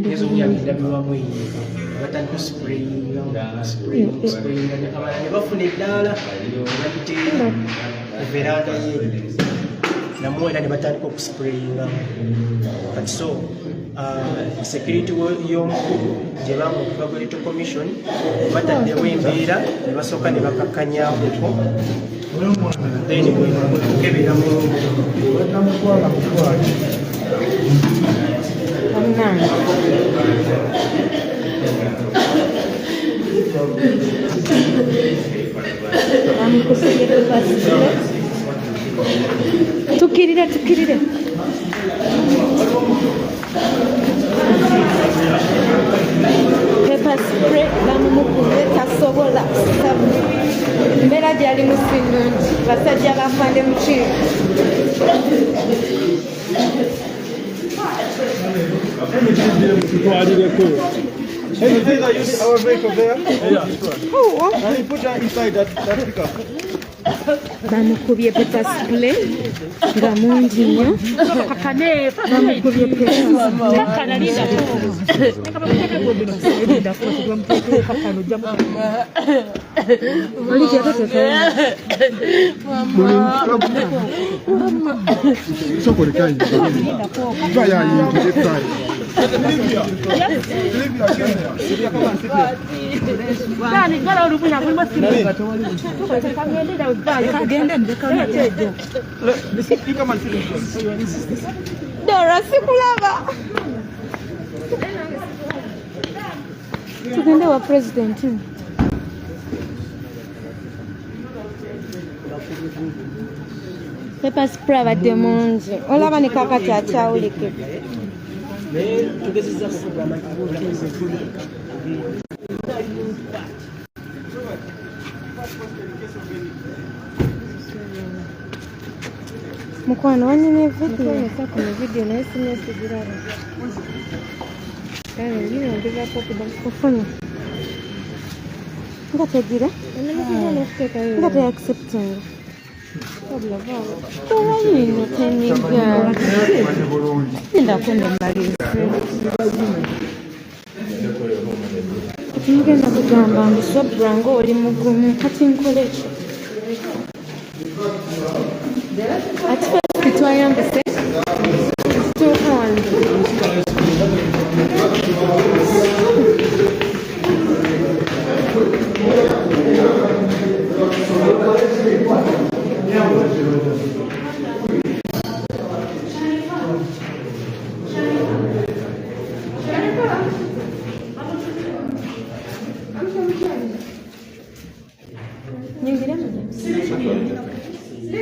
nezuulya nga endabirwamu eyo batandika osprayinga abala ne bafuna eddaala nebagiteera everanda ye namwera ne batandika okusprayinga kati so security y'omukulu gye banga okuva ku electoral commission bataddewo embeera ne basooka ne bakakkanyamuko then kukebera mu tukirire paper spray bamumukubye tasobola mbeera gyali musinungi basajja bafande mukiiko Our vehicle there? Yeah. Oh, and you put her inside that pickup. bamukubye paper spray nga mungi nnyo bamukubye Dora sikulaba tugende wa president paper spray abadde mungi olaba ne kakati akyawulike mukwano wanyine video naye sinesigiraba kale niyongezako kufunye nga tegira nga teaccepting tewanyino teniga endakundemalise timugenda kugamba mbiswabula ngaoli mugumu kati nkoleki ati first twayambise tuuka wange What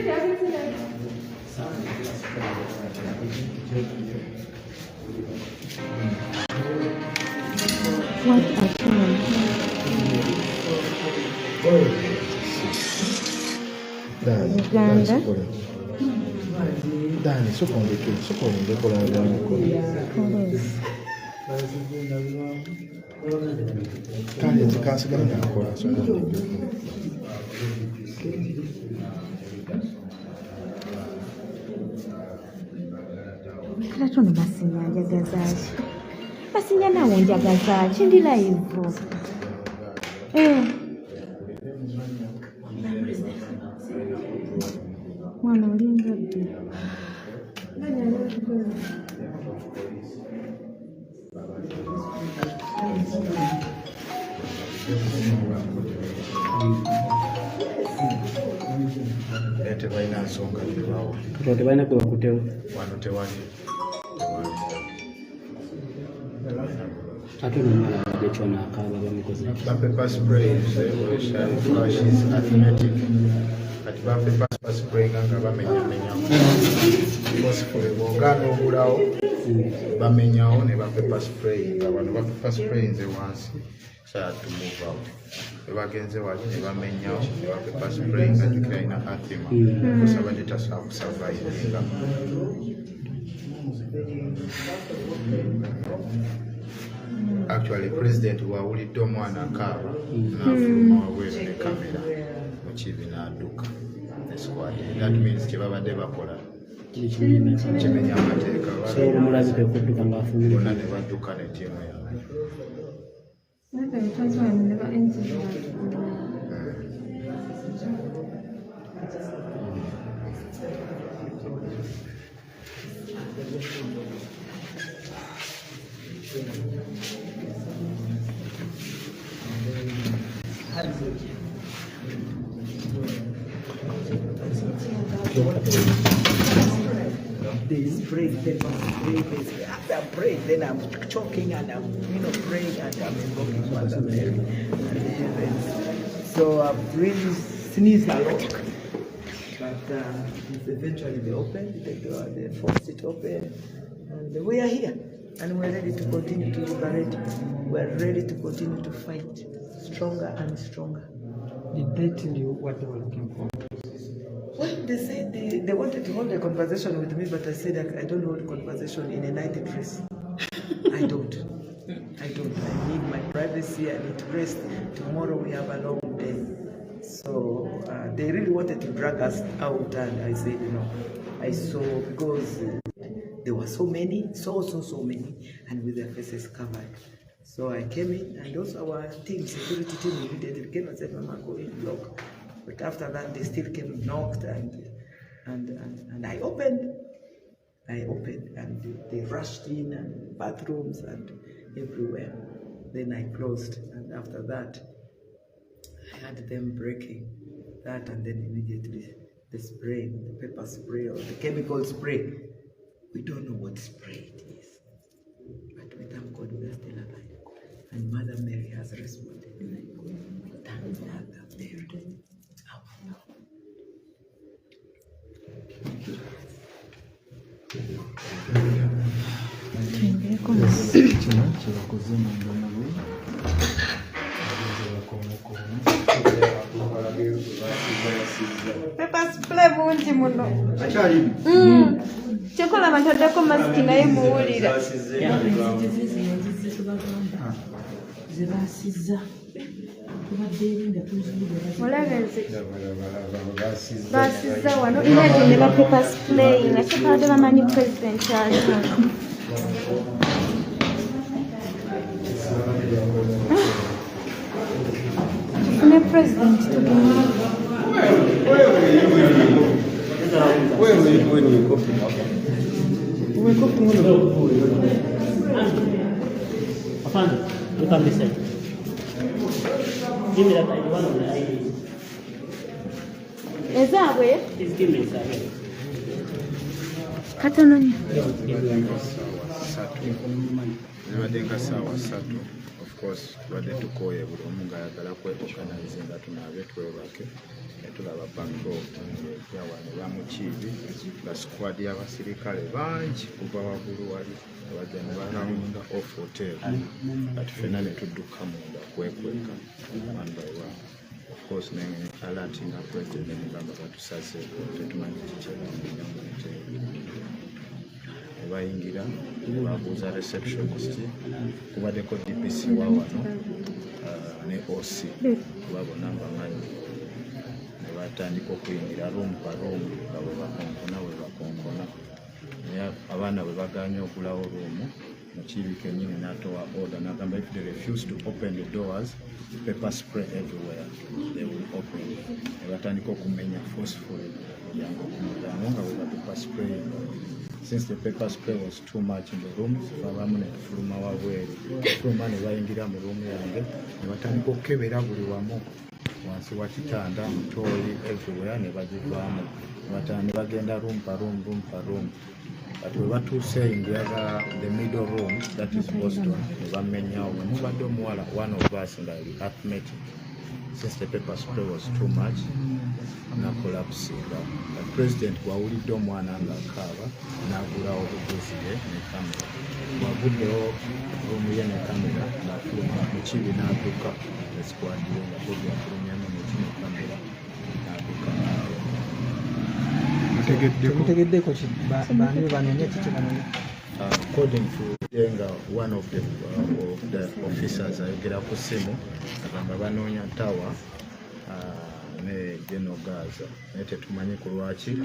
a time. Uganda. Dani, sokonde kola Police. kale nzikasigala nakola sokonde Kala tono basinya njagazaaki. Basinya nawo njagazaaki ndi live. Mwana olinga ddi. tebalina nsonga zibaawo tebalina kwe bakutewo wano tewali ate nomwana abadde kyona akaaba bamukoze bapepa sprays flashes arithmetic kati bapepa spray nga bamenyamenyawo bosifule bwogana obulawo bamenyawo ne bapepa spray nga bano bapepa spray nze wansi sad to move out bagenze wali ne bamenyawo ne bapepa spray nga jukira ina athema kusaba detasobola kusurvivinga actually president wawulidde omwana akaaba n'afuluma wabweru ne kamera mu kibi n'adduka ne squad that means kyebabadde bakola kimenya amateeka omulabi kudduka ng'afulumira bonna ne badduka ne ttiimu yaabwe They spray pepper spray. After I pray, then I'm choking and I'm praying and I'm invoking Mother Mary and the heavens. So I've really sneezed a lot. But eventually they opened the door, they forced it open, and we are here. And we're ready to continue to liberate. We're ready to continue to fight stronger and stronger. Did they tell you what they were looking for? Well, they said they wanted to hold a conversation with me, but I said I don't hold conversation in a night dress. I don't. I need my privacy. I need to rest. Tomorrow we have a long day. So they really wanted to drag us out, and I said, I saw because there were so many, so many, and with their faces covered. So I came in, and also our team, security team, immediately came and said, Mama, go in, lock. But after that, they still came and knocked, and I opened, and they rushed in, and bathrooms and everywhere. Then I closed, and after that, I had them breaking that, and then immediately the spray, the pepper spray or the chemical spray. We don't know what spray it is, but we thank God we are still alive. And Mother Mary has responded. Thank Mother Mary. Pepper spray bungi muno. Kyokola bataddeko masiki naye muwulira. Basiza wano imagine ne ba pepper spray nga kyekabadde bamanyi president aliko. Ne president tugenda. We're cooking. Afande, look on this side. Give me that ID, one of the IDs. Ezaabwe? Please give me that. Katono nnyo. zibadde nga ssaawa 3 course tubadde tukooye buli omu ng'ayagala kweorganize nga tunaabe twebake ne tulaba patrol yawa ne bamukiibi nga squad y'abasirikale bangi kuva waggulu wali bajja ne barawunda off hotel kati ffenna ne tudduka munda kwekweka one by one. Of course ne alerting president ne mugamba batusaze tetumanyi kikyebamenya mu hotel. Bayingira babuuza receptionist kubaddeko DPC wa wano ne OC kuba bonna bamanyi ne batandika okuyingira room pa room nga bwe bakonkona naye abaana bwe baganya okulawo room mukiibi kennyini n'atowa order n'agamba if they refuse to open the doors pepper spray everywhere they will open ne batandika okumenya forcefully yango kumulyango nga bwe pepper spray. Since the pepper spray was too much in the room, babamu ne tufuluma wabweru tufuluma ne bayingira mu room yange ne batandika okukebera buli wamu wansi wa kitanda mutooli everywhere ne bagivaamu ne bagenda room pa room but we batuuse in the middle room that is Boston ne bamenyawo ne mubadde omuwala one of us nga yali arithmetic. Since the pepper spray was too much nakolapsinga president bwawulidde omwana nga akaaba n'agulawo buguzi ye ne kamera bwaguddewo rumu ye ne kamera n'afuluma mukibi n'adduka esquadire nga bobi afulumyamu ne kamera n'adduka mutegeddeko bani banoonya kiki banoonya. According to Denga, one of the officers ayogera ku ssimu agamba banoonya tawa ne General Gaza naye tetumanyi ku lwaki.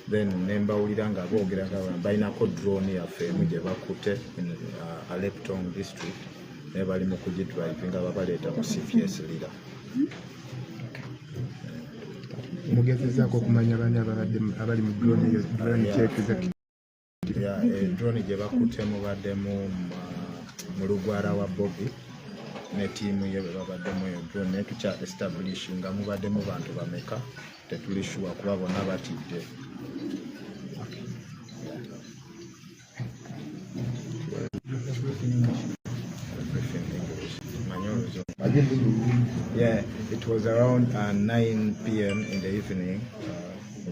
Then nembawulira nga boogera nga balinako drone yaffe emu gye bakutte in Lira District naye bali mu kugidrive nga babaleeta mu CPS Lira. Mugezezaako okumanya bani abali mu drone kyekeza drone gye bakutte mubaddemu mu lugwala wa Bobi ne tiimu ye bwe babaddemu eyo drone naye tukya establish nga mubaddemu bantu bameka tetuli sure kuba bonna batidde. Yeah, it was around 9 p.m. in the evening.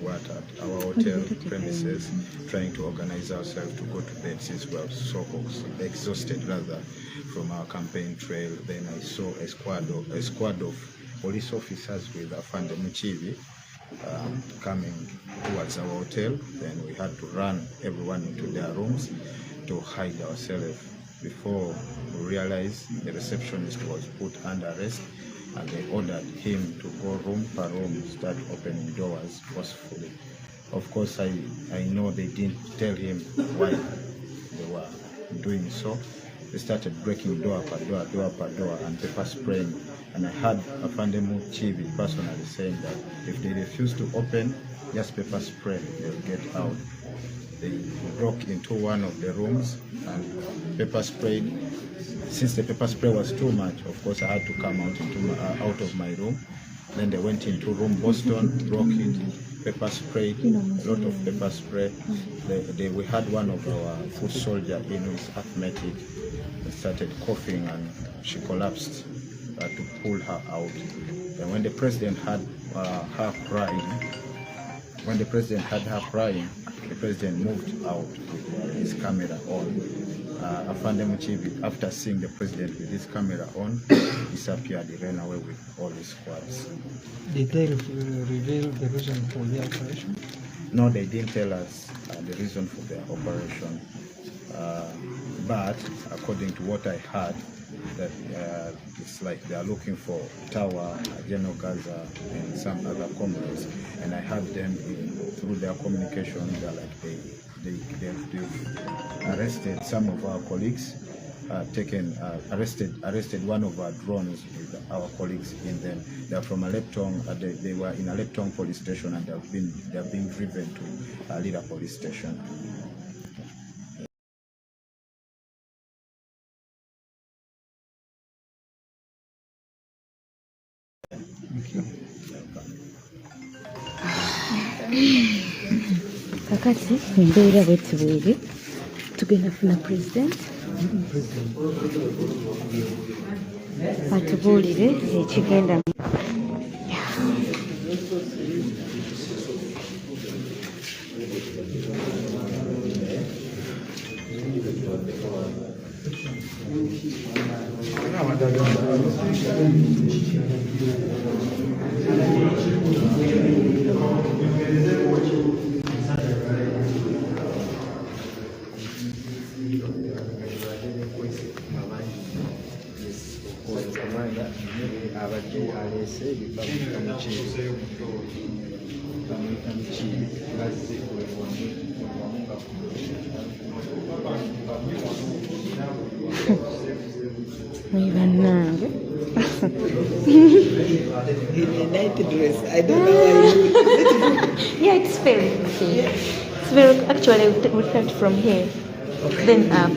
What at our hotel premises, trying to organize ourselves to go to bed since we are so exhausted rather from our campaign trail. Then I saw a squad of police officers with Afande Muchibi coming towards our hotel. Then we had to run everyone into their rooms to hide ourselves before we realized the receptionist was put under arrest. And they ordered him to go room per room, start opening doors forcefully. Of course, I know they didn't tell him why they were doing so. They started breaking door per door, and pepper spraying. And I heard Afande Muchibi personally saying that if they refuse to open, just pepper spray, they'll get out. They broke into one of the rooms and pepper sprayed. Since the pepper spray was too much, of course, I had to come out of my room. Then they went into room Boston, broke it, pepper sprayed, a lot of pepper spray. We had one of our foot soldier in who's asthmatic, started coughing and she collapsed. To pull her out. And when the president had her crying, the president moved out with his camera on. Afande Muchibi, after seeing the president with his camera on, disappeared. He ran away with all his squads. Did they reveal the reason for the operation? No, they didn't tell us the reason for their operation. But according to what I heard, that it's like they are looking for Tawa, General Gaza, and some other comrades. And I heard them through their communication. They're like they've arrested some of our colleagues, arrested one of our drones with our colleagues in them. They're from Aleptong. They were in Aleptong police station, and they're being driven to Lira police station. Kakati embeera bwetibweri tugenda kufuna president atubuulire ekigenda Muibannange. In a night dress. I don't know why. Yeah, it's very okay. It's very actually we start from here, then up.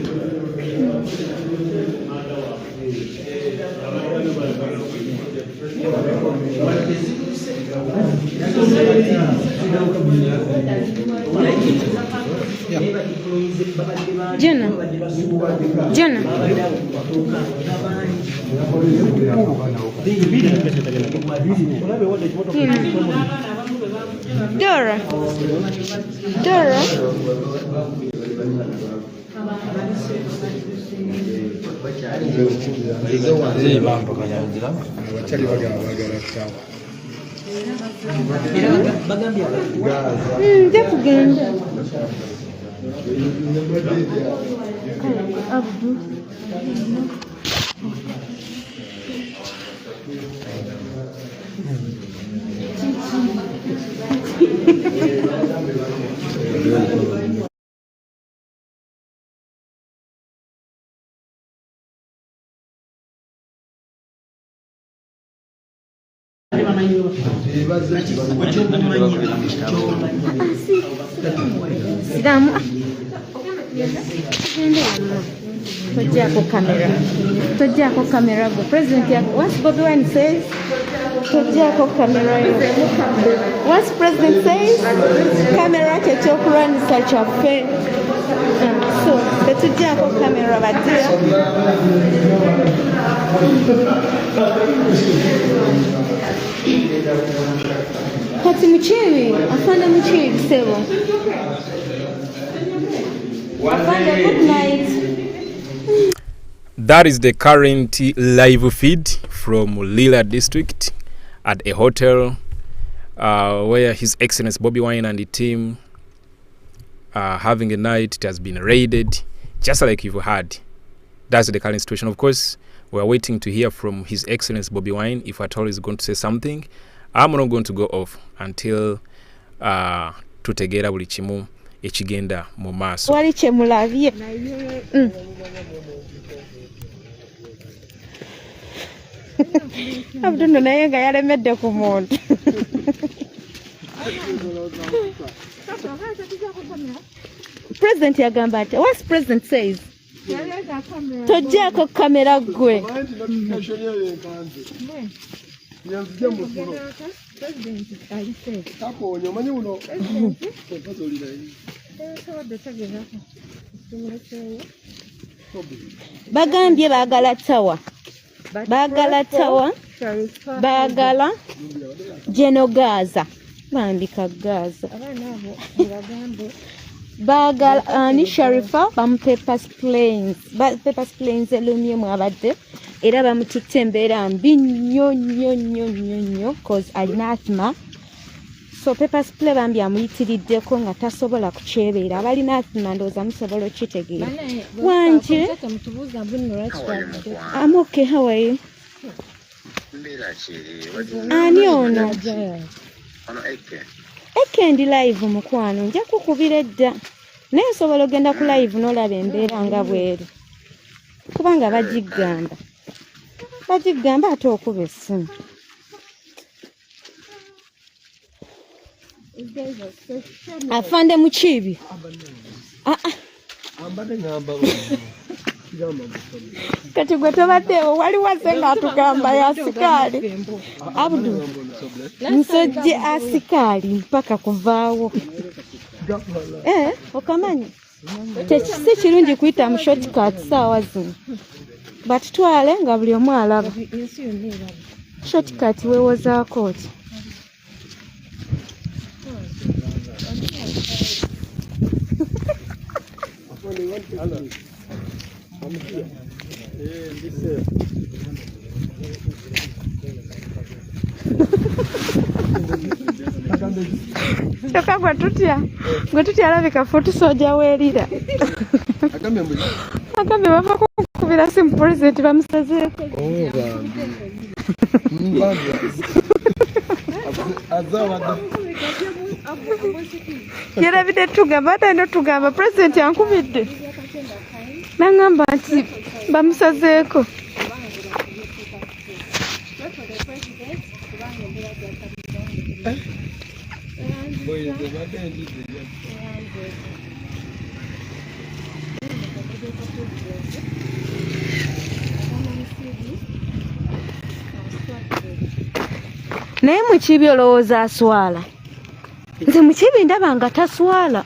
Jenna. Dora. Kugenda. Abdu. Sidamu. Tojako camera go. President yako. Once Bobi Wine says, tojako camera. Once President says, camera chechokura ni such a fair. So, tojako camera badia. Kati mchewi, afanda mchewi sebo. Afanda, good night. That is the current live feed from Lira District at a hotel where His Excellency Bobi Wine and the team are having a night. It has been raided, just like you've heard. That's the current situation. Of course, we're waiting to hear from His Excellency Bobi Wine if at all is going to say something. I'm not going to go off until tutegera buli kimu ekigenda mu maaso. Wali chemulavye. Abduno naye nga yalemedde ku muntu. President yagamba ati, what President says? Tojjako kamera gwe. Bagambye baagala tawa baagala genogaza bandika gaza baagala ni Sharifa bam paper planes elumye mu abadde era bamututte embeera mbi nnyo cause alina asthma. So paper spray bambi amuyitiriddeko nga tasobola kukyebera abalina asthma ndowooza musobola okitegeera. Wanje I'm okay, how are you? Ani ono? Eke ndi live mukwano nja kukubira edda naye osobola ogenda ku live n'olaba embeera nga bweru kubanga bagigamba ate okuba essimu. Afande Muchibi. Kati gwe tobaddewo wali wasenga atugamba ya asikali. Abdu. Nsojje asikali mpaka kuvaawo. Okamanyi. Si kirungi kuyita mu shortcut saawa zino. Batutwale nga buli omu alaba. Shortcut weewozaako oti. Toka gwe tutya alabika foto soja weerira. Akambe bava kukubira simu president bamusazeeko. Yerabidde tugamba ate ino tugamba president yankubidde. Nangamba nti bamusazeeko. Naye Mukiibi olowooza aswala. Nze Mukiibi ndaba nga taswala.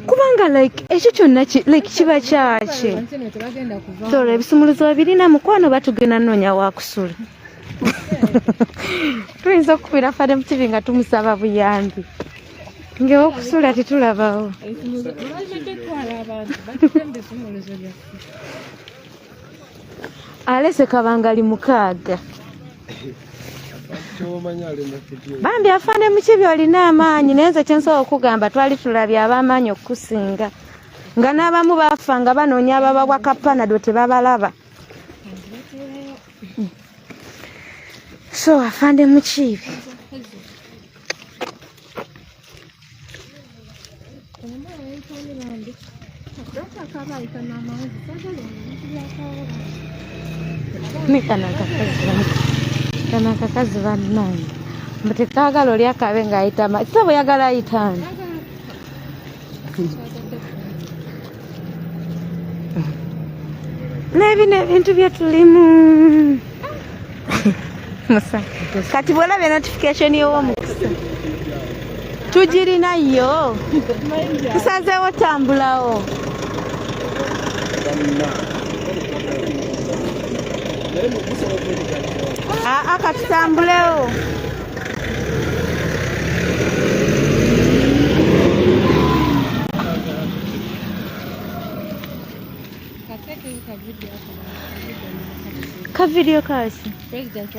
Kubanga ekyo kyonna kiba kyakye. Tolwa ebisumuluzo babirina mukwano batugenda nnoonya wakusula. Tuyinza okukubira fadde Mukiibi nga tumusaba buyambi. Ng'okusula titulabawo. Alese kabangali 6. Bambi afande Mukiibi olina amaanyi naye nze kyensobola okugamba twali tulabye ab'amaanyi okukusinga. Nga n'abamu baafa nga banoonya abababwa kapanado tebabalaba. So afande Mukiibi. Kana kakazi bannange mutekaagala oli akabe ng'ayita kisa bwe yagala ayitaani. N'ebino ebintu bye tulimu. Musa kati bw'olabye notification y'ow'omukisa tugirinayo tusazeewo tambulawo. Akatutambulewo. Ka video kasi.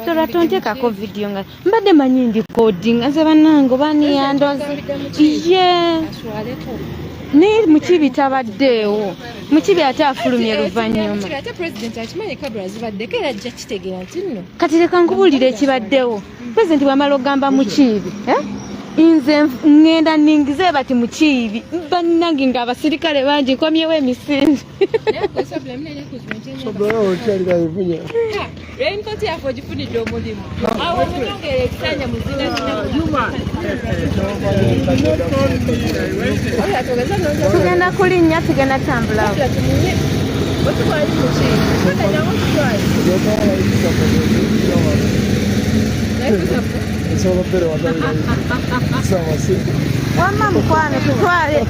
Tola tonteekako video nga mbadde manyi ndi coding nze bannange baniyandoze. Ye. Ne Mukiibi tabaddeewo. Mukiibi ate afulumye luvannyuma. Kati leka nkubuulire ekibaddewo. President bw'amala ogamba Mukiibi. Nze ngenda ningize bati Mukiibi. Bannange ng'abasirikale bangi nkomyewo emisinde. Tugenda kulinnya tugenda tambulawo. Wamma mukwano tutwale.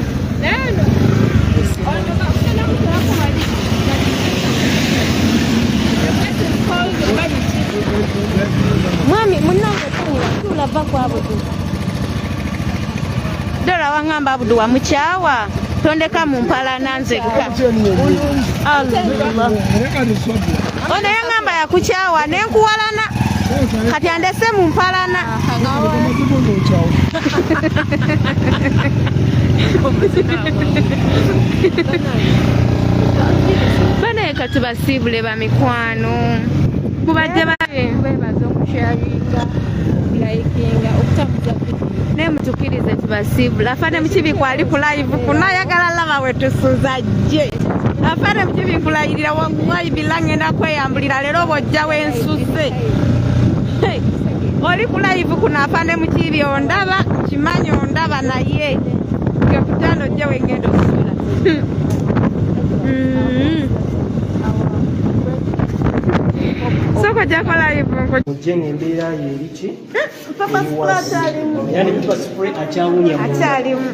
Mwami munange tulava kwa Abudu. Dola wangamba Abudu wa mukyawa tondeka mu mpalana nzekka. Allah. Ono yangamba yakukyawa nenkuwalana. Kati andese mu mpalana. Bane kati basibule ba mikwano. Mubadde bebaza okusharinga likinga okutamuza ne mutukirize tubasibula. Afande Mukiibi kwali ku live kunayagala lava wetusuza je. Afande Mukiibi kulayirira waggwayi bilangenda kweyambulira lero bojja wensuze. Oli ku live kuna Afande Mukiibi ondaba kimanyi ondaba naye ngekutando je wengendo sula. Soko jakola live Mujenga embeera yeriki. Papa spray atalimu. Yani papa spray achawunya mu. Atalimu.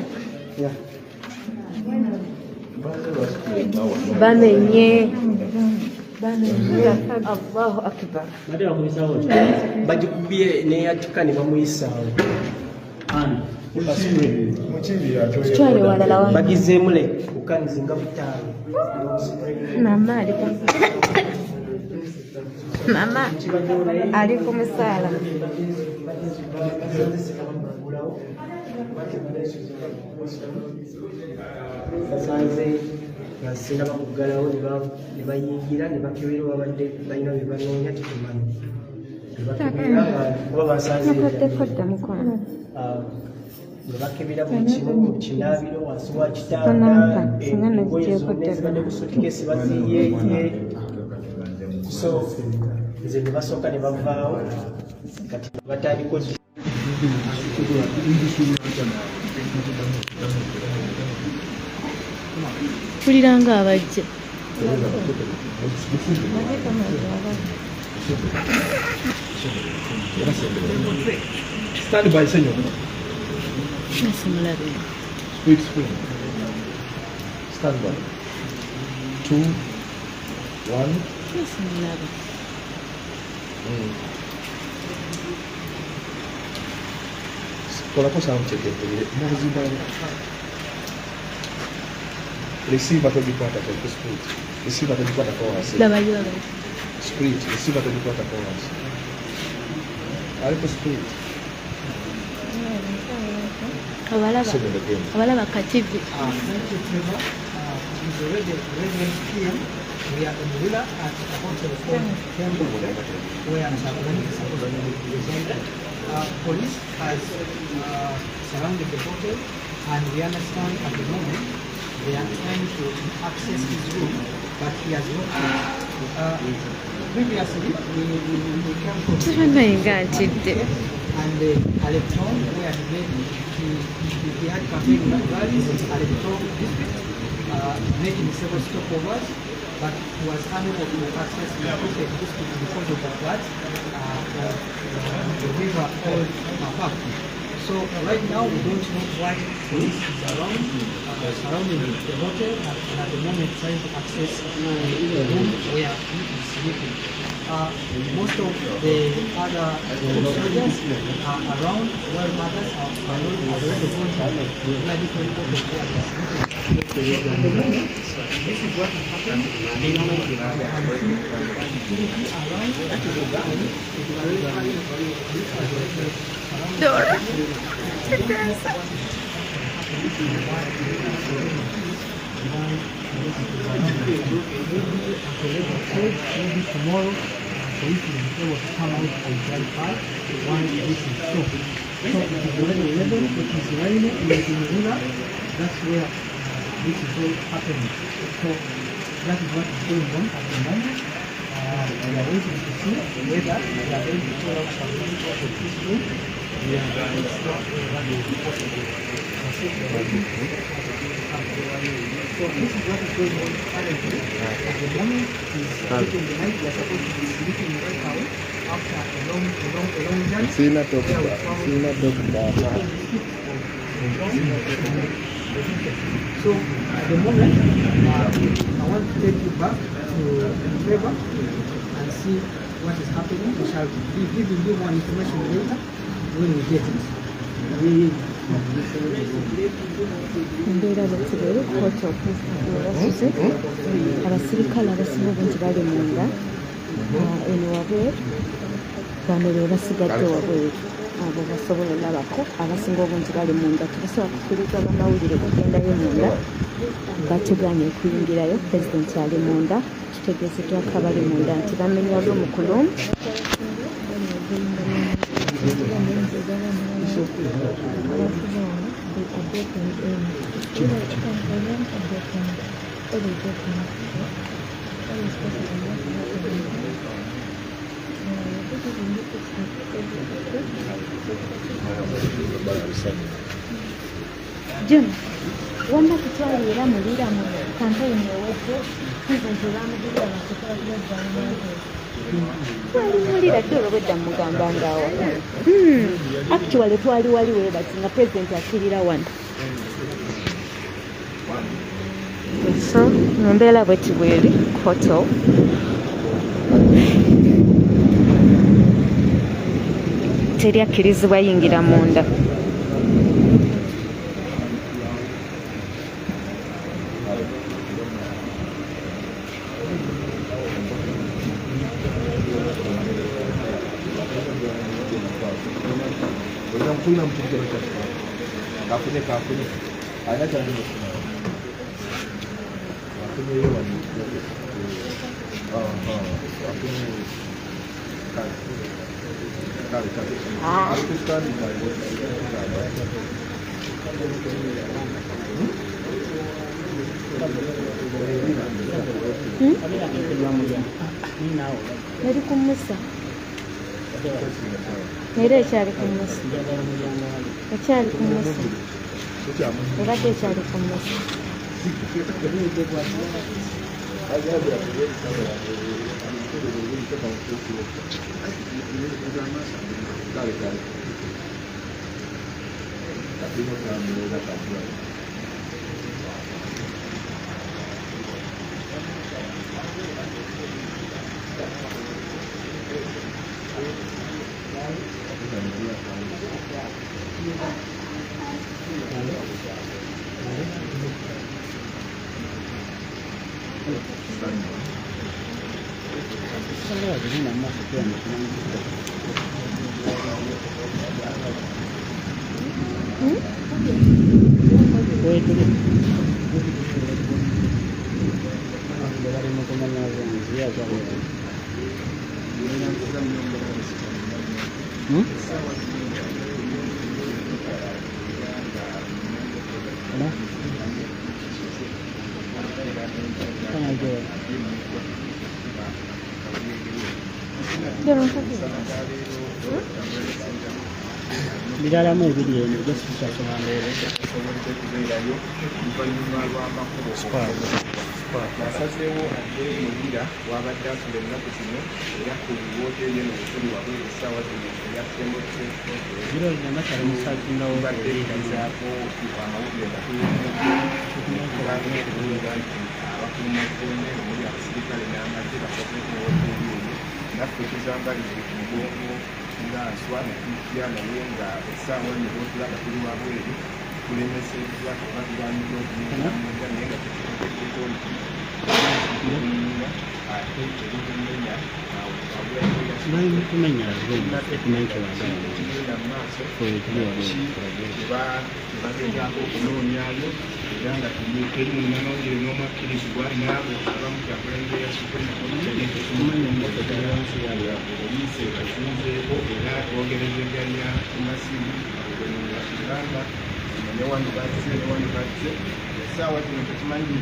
bamenye Allahu akbar bagikubye neyatika ne bamuyisaawo kitwale walala wange bagizeemu le kukanizinga butaano mama ali ku musaala basanze ngasinga bakuggalawo ne bayingira ne bakebera wabadde balina bye banoonya tetumanyi kuba basanze nga bakebera buli kimu mu kinaabiro wansi wa kitanda engoye zonna ezibadde ku sutikesi baziyeeye so nze ne basooka ne bavaawo kati batandika tuliranga abajja Stand by, senor. simulabe Sweet spring. Stand by. 2, 1. simulabe Kolako sound check it. Receive atabikwata kwa spirit. Receive atabikwata kwa wasi. labayo Spirit. Receive atabikwata kwa wasi. Alipo spirit. abalaba kativi We are in Lira at the hotel temple where the ceremony is supposed to be presented. Police has surrounded the hotel, and we understand at the moment they are trying to access his room, but he has not yet. Previously, we came from and the electron where he had campaign rallies in electron district, making several stopovers, but he was unable to access the district because of that the river called Mapap. So right now we don't know why police is around, surrounding the hotel, and at the moment trying to access the room where he is sleeping. Most of the other soldiers are around, while others are already going to medical reports. At the moment, this is what is happening. They don't know security around. Maybe tomorrow, police will be able to come out and clarify why this is so. So it is already 11, it is raining, we are in Lira, that's where this is all happening. So that is what is going on at the moment. We are waiting to see whether we are going to call out some people to this room. We are going to start what will be possible. So this is what is going on currently. At the moment, it's taking the night. We are supposed to be sleeping right now after a long journey. So at the moment, I want to take you back to Trevor and see what is happening. We shall be giving you more information later when we get it. embeera bwekibere kooti okubasuze abasirikale abasinga obungi bali munda eno wabweru bano be basigadde wabweru abo basobola olabako abasinga obungi bali munda tubasobola kukkiriza bamawulire kugendayo munda batuganye okuyingirayo pulezidenti ali munda kitegeezeddwako abali munda nti bamenya lwomukulumu Jim, wamba kutwalira mu Lira mu kampeyini ewedde pulezidenti bamugirira basokola twali mulira dde olwobwedda mugamba ngaawa actually twali wali weebati nga pulezidenti akirira wano So nembeera bweti bweri hotel teri akkirizibwa yingira munda. Eri kumusa era ekyali kumusa ekyali kumusa obadde ekyali kumusa Biraramu ebiri eno just tusasobanurire asazeewo adde Lira wabadde asula ennaku zino era ku wooteri eno ekuli wabweru essaawa zino eyasembo biro linamatala musazingawo baddeezaako amawulire gatuuga nti abakuumaddembe omuli abasirikale n'amagye bakoze ku wooteri eyo naffe tuzambalize ku mugongo nga nswa netujja naye nga essaawa eno bootulaba tuli wabweru tulemeseddwa kuba tulwanira okuyingira munda naye nga tekitegeddeko nti ate ebitumenya tebagezaako okunoonyayo era nga teri munnanongere n'omwakkirizibwa naabo abamu kyakulembera poliisi ebazinzeeko era bogerezeganya ku masimu agenda newandibazze essaawa zino tekimanyi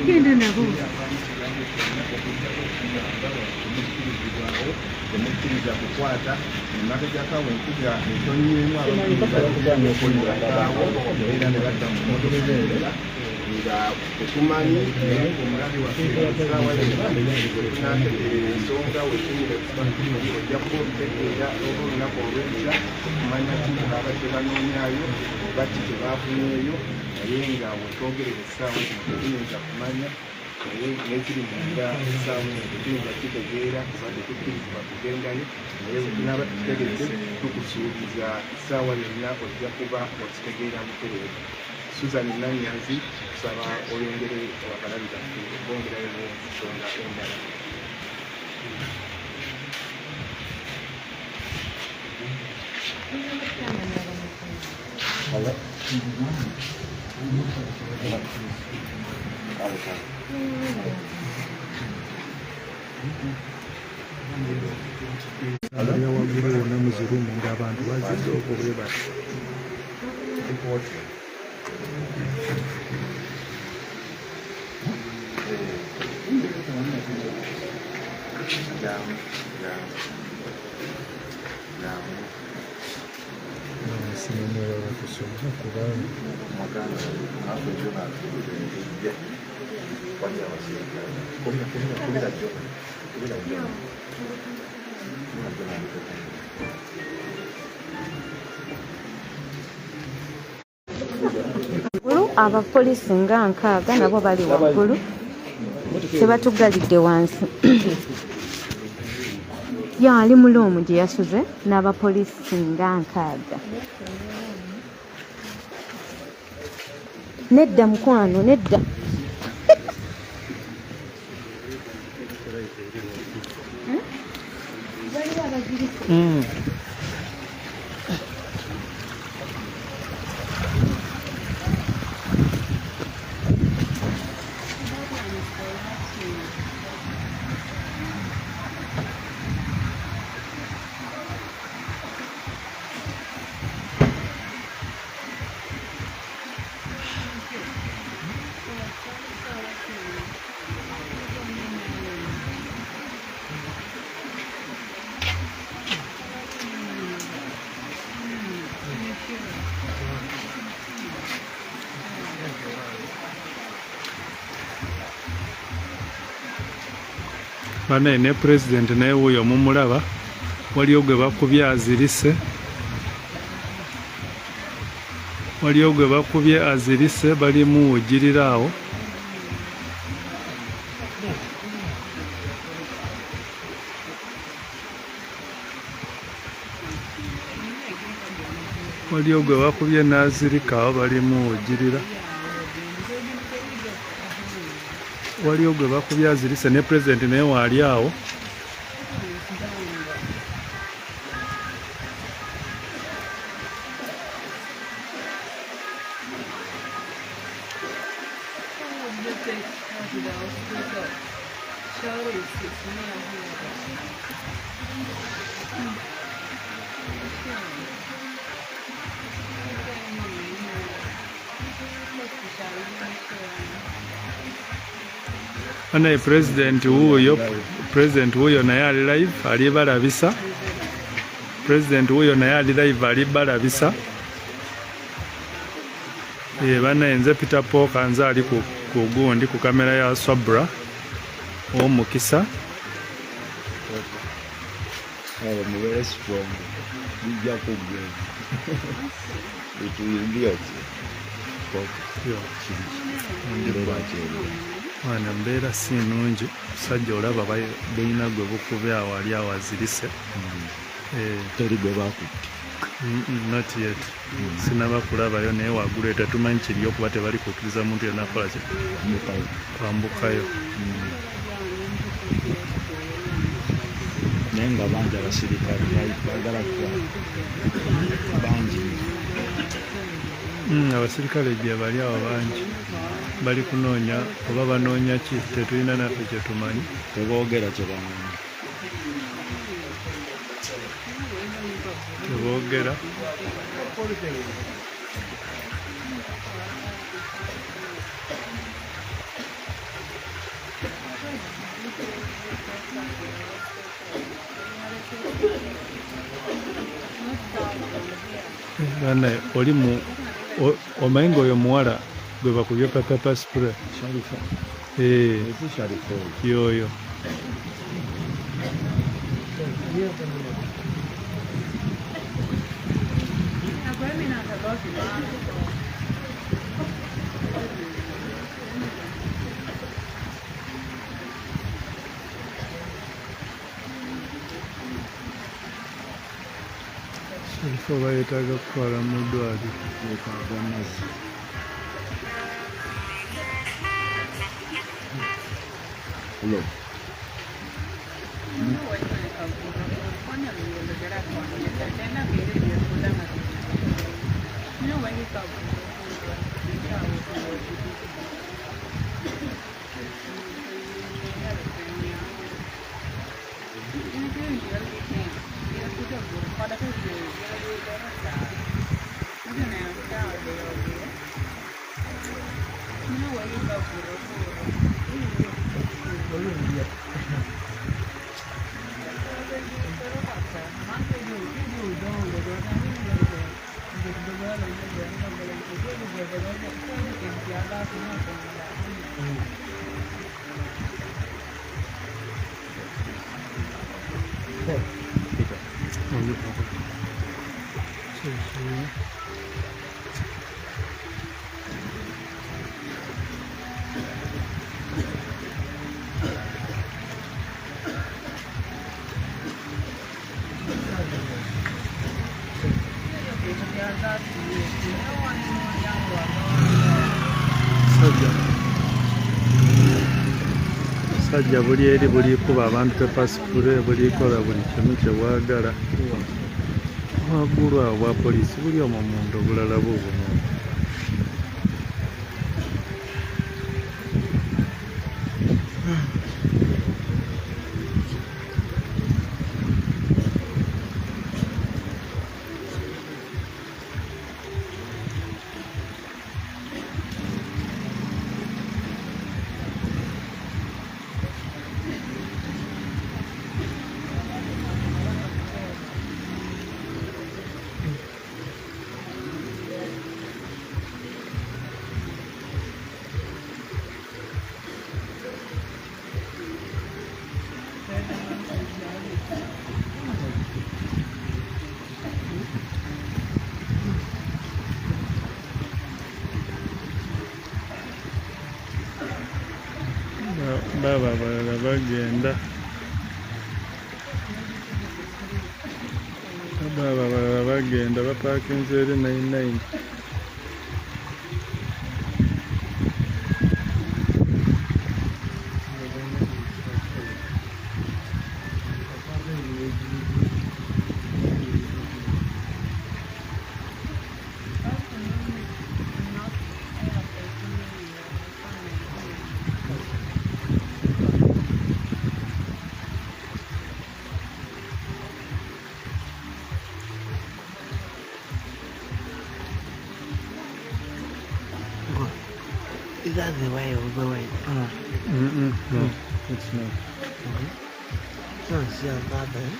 genda nabo temukkiriza kukwata emabegaka wenkuga etonyemu abakuliawo era ne badda mu motoka nga tetumanyi omulabi wassaawa tunategerera ensonga wetunyira ojja kuba olutegeera oba olunaku olw'enkya okumanya kino abadde banoonyayo bati tebaafunyeeyo naye nga wetwogerera essaawa zino tetuyinza kumanya naye nekiri munda essaawa eno tetuyinza kitegeera kubadde tukkirizibwa kugendayo naye wetunaba tutegedde tukusuubiza essaawa yonna ojja kuba okitegeera butereevu. Susan Nanyanzi tusaba oyongere abakalabi baffe bongerayo n'ensonga endala. Abaya waggulu wonna muzirumu ng'abantu bazze okubwebata. sinemwera kusoma kubanga abapoliisi nga 6 nabo bali waggulu tebatugalidde wansi yali muloomu gye yasuze n'abapoliisi nga 6 nedda mukwano nedda bane ne president naye wuuyo mumulaba waliyo gwe bakubye azirise bali muwugirira awo waliyo gwe bakubye n'azirika awo bali muwugirira waliyo gwe bakubye azirise ne president naye waali awo ane president wuuyo naye ali live ali balabisa president wuuyo naye ali live ali balabisa banaye nze Peter Poka nze ali ku gundi ku kamera ya Swabra omukisa wana mbeera si nnungi musajja olaba bulina gwe bukube awo ali awo azirise teri gwe bakutte not yet sinaba kulabayo naye waggulu tetumanyi kiri okuba tebali kukkiriza muntu yonna akola ki kwambukayo naye nga bangi abasirikale bagala bangi abasirikale gye bali awo bangi bali kunoonya oba banoonya ki tetulina naffe kye tumanyi teboogera kye banoonya teboogera bana oli omanyi ng'oyo muwala gwe bakubye pepper spray yoyo Sharifa bayetaaga kutwala mu ddwaliro Hello. Sajja buli eri buli kuba abantu pepasipule buli kola buli kimu kyewagala waggulu awo bwa poliisi buli omwo munda obulala bubuno baba abalala bagenda baba abalala bagenda bapakinze eri 99 Is that the way of the way? No, it's not. Don't see that then.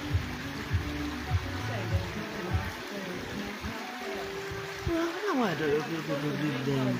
Well, why do you people do them?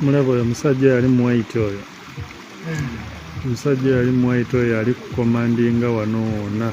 Mulaba oyo omusajja yali muwaiti oyo omusajja yali muwaiti oyo ali ku komandinga wano wonna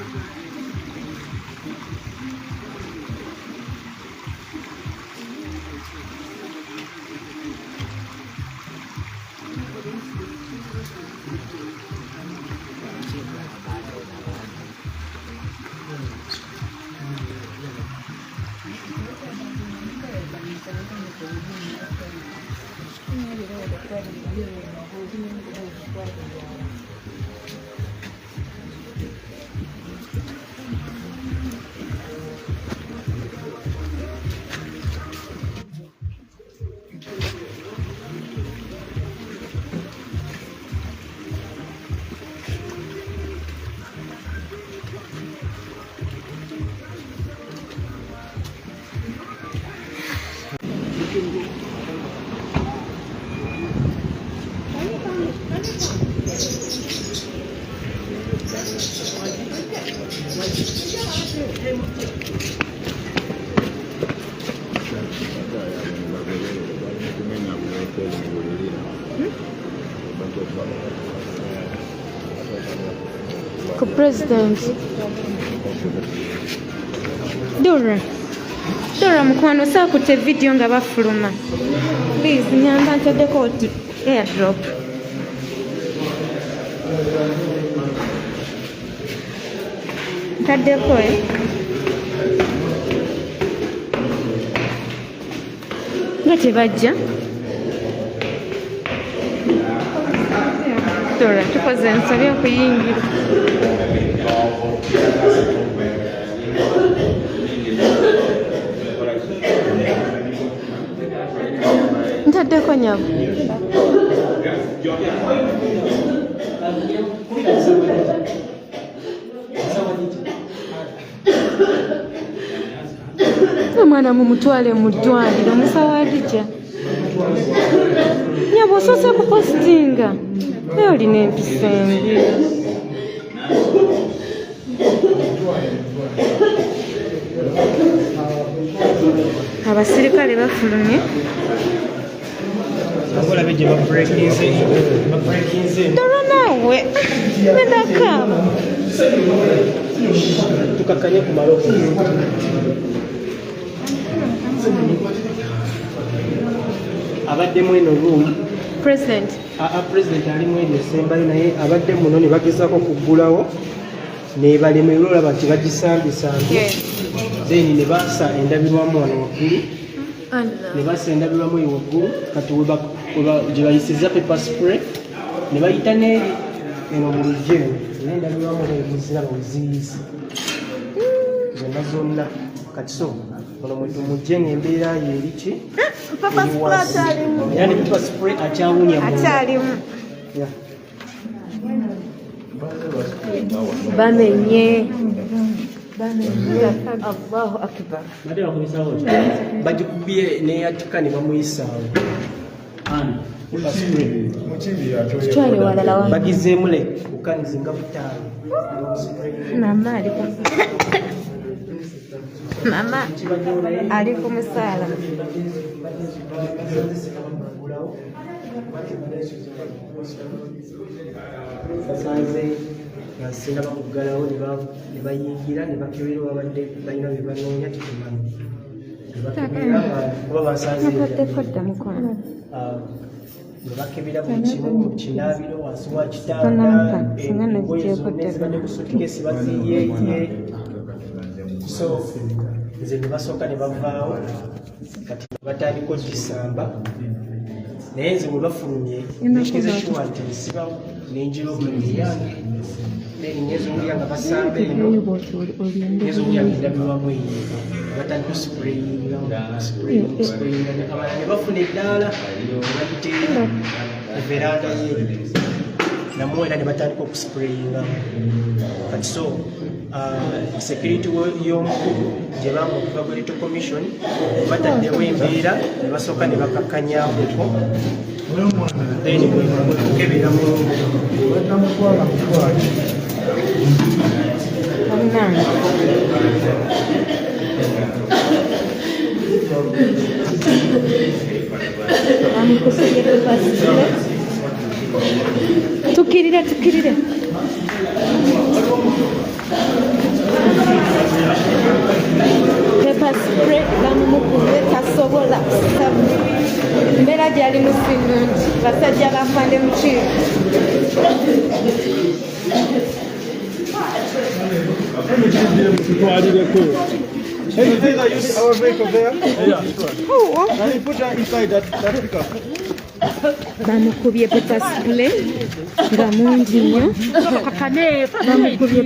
Ku president Dora mukwano saakute video nga bafuluma please nyamba ntaddeko airdrop ntaddeko nga tebajja Dora tukoze ensabye okuyingira Ntaddeko nyavu. Omwana mumutwale mu ddwaliro musawadija. Nyabo osoose kupostinga. Naye olina empisa embi. Abasirikale bafulumye. Abolabe gye babreakinze. Dora naawe. Nedakaaba. Tukakanye ku maloko. Abadde mweno room. President. President ali mweno esembayo naye abadde muno ne bagezaako kuggulawo ne balemererwa olaba nti bagisambisambye. Then ne basa endabirwamu wano waggulu. Ne basa endabirwamu eyo waggulu kati gye bayisiza paper spray ne bayita n'eri eno mu lugye naye endabirwamu muziraba weziyiza zonna zonna kati so ono mujje ng'embeera yo eriki era ne paper spray akyawunya bamenye Allahu akbar. Bagikubye neyatika ne bamuyisaawo. Kitwale walala wange. Bagizeemu le okanizinga butaano. Mama aliko. Mama ali ku musaala. Singa bakuggalawo ne bayingira ne bakebera wabadde balina bye banoonya tetumanyi oba basanzeeya ne bakebera buli kimu mu kinaabiro wansi wa kitanda engoye zonna ezibadde ku suutikesi baziyeeye so nze ne basooka ne bavaawo kati batandika ogisamba naye nze bwe bafulumye nekiza kiwa nti nsibawo n'enjira obulumi yange n'enyezungulya nga basamba eno nyezungulya nga endabirwamu eyo batandika osprayinga abala ne bafuna eddaala ne bagiteera everanda ye namwe era ne batandika okusprayinga kati so security y'omukulu gye banga okuva ku electoral commission bataddewo embeera ne basooka ne bakakkanyamuko then kukebera mu tukirire pepper spray bamumukubye tasobola mbeera gyali musinungi basajja bafande mukiiko Our vehicle there? Yeah. And you put her inside that pickup. bamukubye pepper spray nga mungi nnyo bamukubye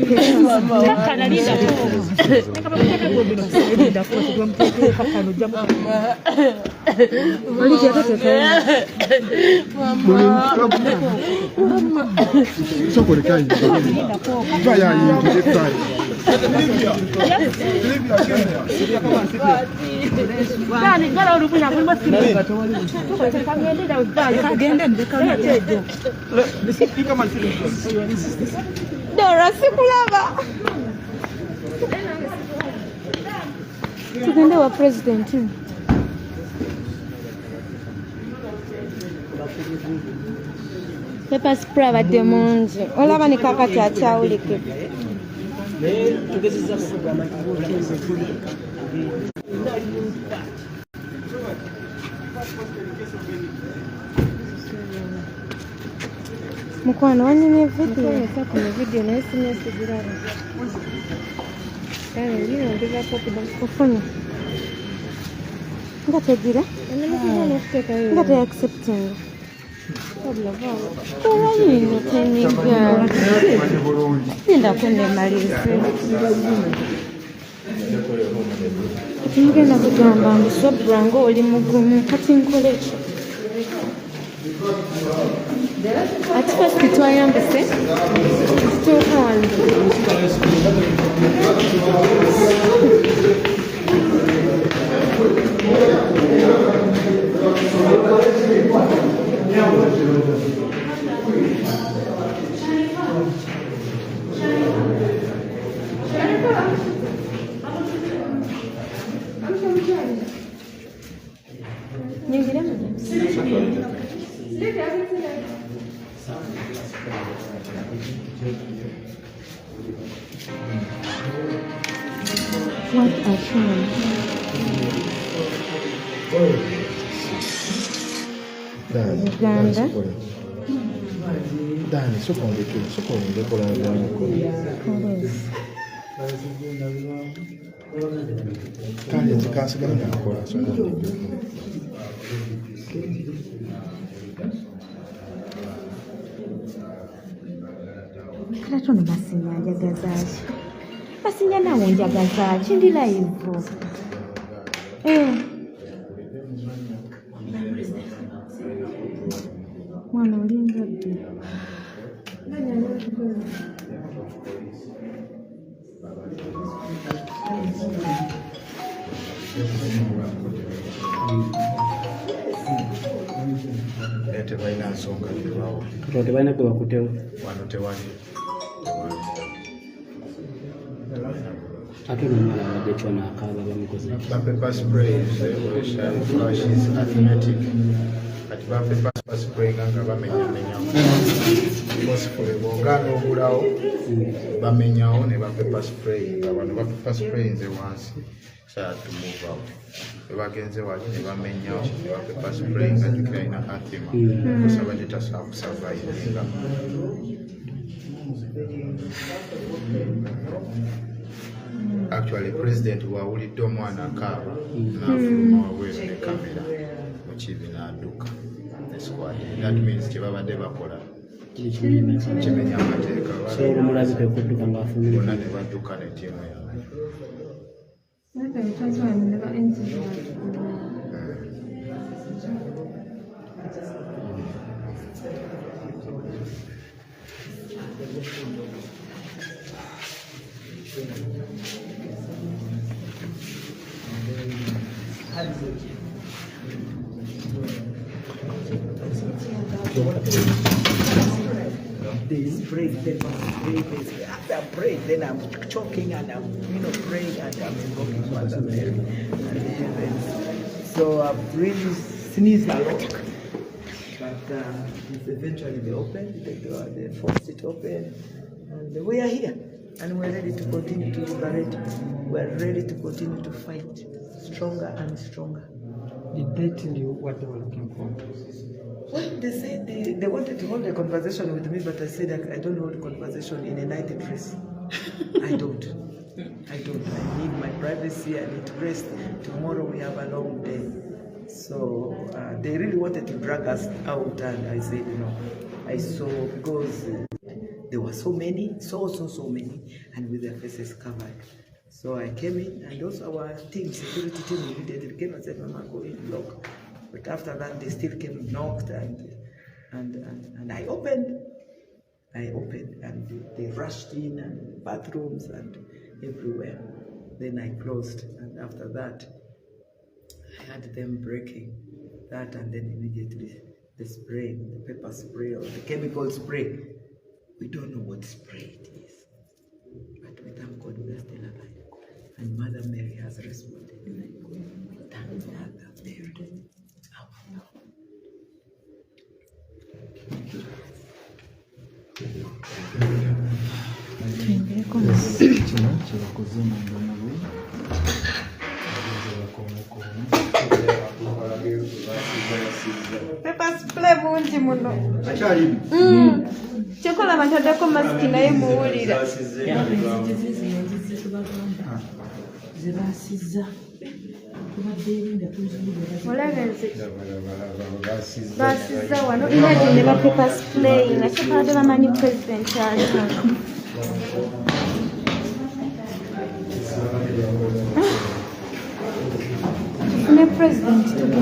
Dora sikulaba tugende wa president pepper spray abadde mungi olaba ne kakati akyawulike mukwano wanyumye video naye sinesigiraba ofunye nga tegira nga teaccepting olayino teniga linda kunemalize Tingenda kugamba ngusobra ng'oli mugumu kati nkole ki? Ati first twayambise tutuuka wano. What a shame. Uganda. Dani, sokonde kola kale zikasigala nakola Kala tono basinya njagazaaki. Basinya nawo njagazaaki ndi live. Mwana olinga ddi. tebalina nsonga tebaawo tebalina kwe bakutewo wano tewali ate nomwana abadde kyona akaaba bamukoze bapepa sprays flashes arithmetic kati bapepa spray nga bamenyamenyawo bosifule bwogana obulawo bamenyawo ne bapepa spray nga bano bapepa spray nze wansi kyatumuvawo bagenze wali ne bamenyawo ne bapepa spray nga jukira ina athima kusaba tetasakusurvivinga actually president wawulidde omwana akaaba n'afuluma wabweru ne kamera mu kibi n'adduka ne squad that means kyebabadde bakola kimenya amateeka bonna ne badduka ne ttiimu yaabwe They spray pepper spray. After I pray, then I'm choking and I'm praying and I'm invoking Mother Mary. So I've really sneezed a lot. But eventually they opened the door, they forced it open, and we are here. And we're ready to continue to liberate. We're ready to continue to fight stronger and stronger. Did they tell you what they were looking for? Well, they said they wanted to hold a conversation with me, but I said I don't hold conversation in a night dress. I don't. I need my privacy. I need rest. Tomorrow we have a long day. So they really wanted to drag us out, and I said, I saw because there were so many, so many, and with their faces covered. So I came in, and also our security team immediately came and said, Mama, go in, lock. But after that, they still came, knocked, and I opened, and they rushed in, and bathrooms and everywhere. Then I closed, and after that, I had them breaking that, and then immediately the spray, the pepper spray or the chemical spray. We don't know what spray it is, but we thank God we are still alive. And Mother Mary has responded. Thank Mother Mary. Pepper spray mungi muno. Kyokola bataddeko masiki naye muwulira. Basiza wano imagine ne ba pepper spray nga kyokala bamanyi president ali. The president to be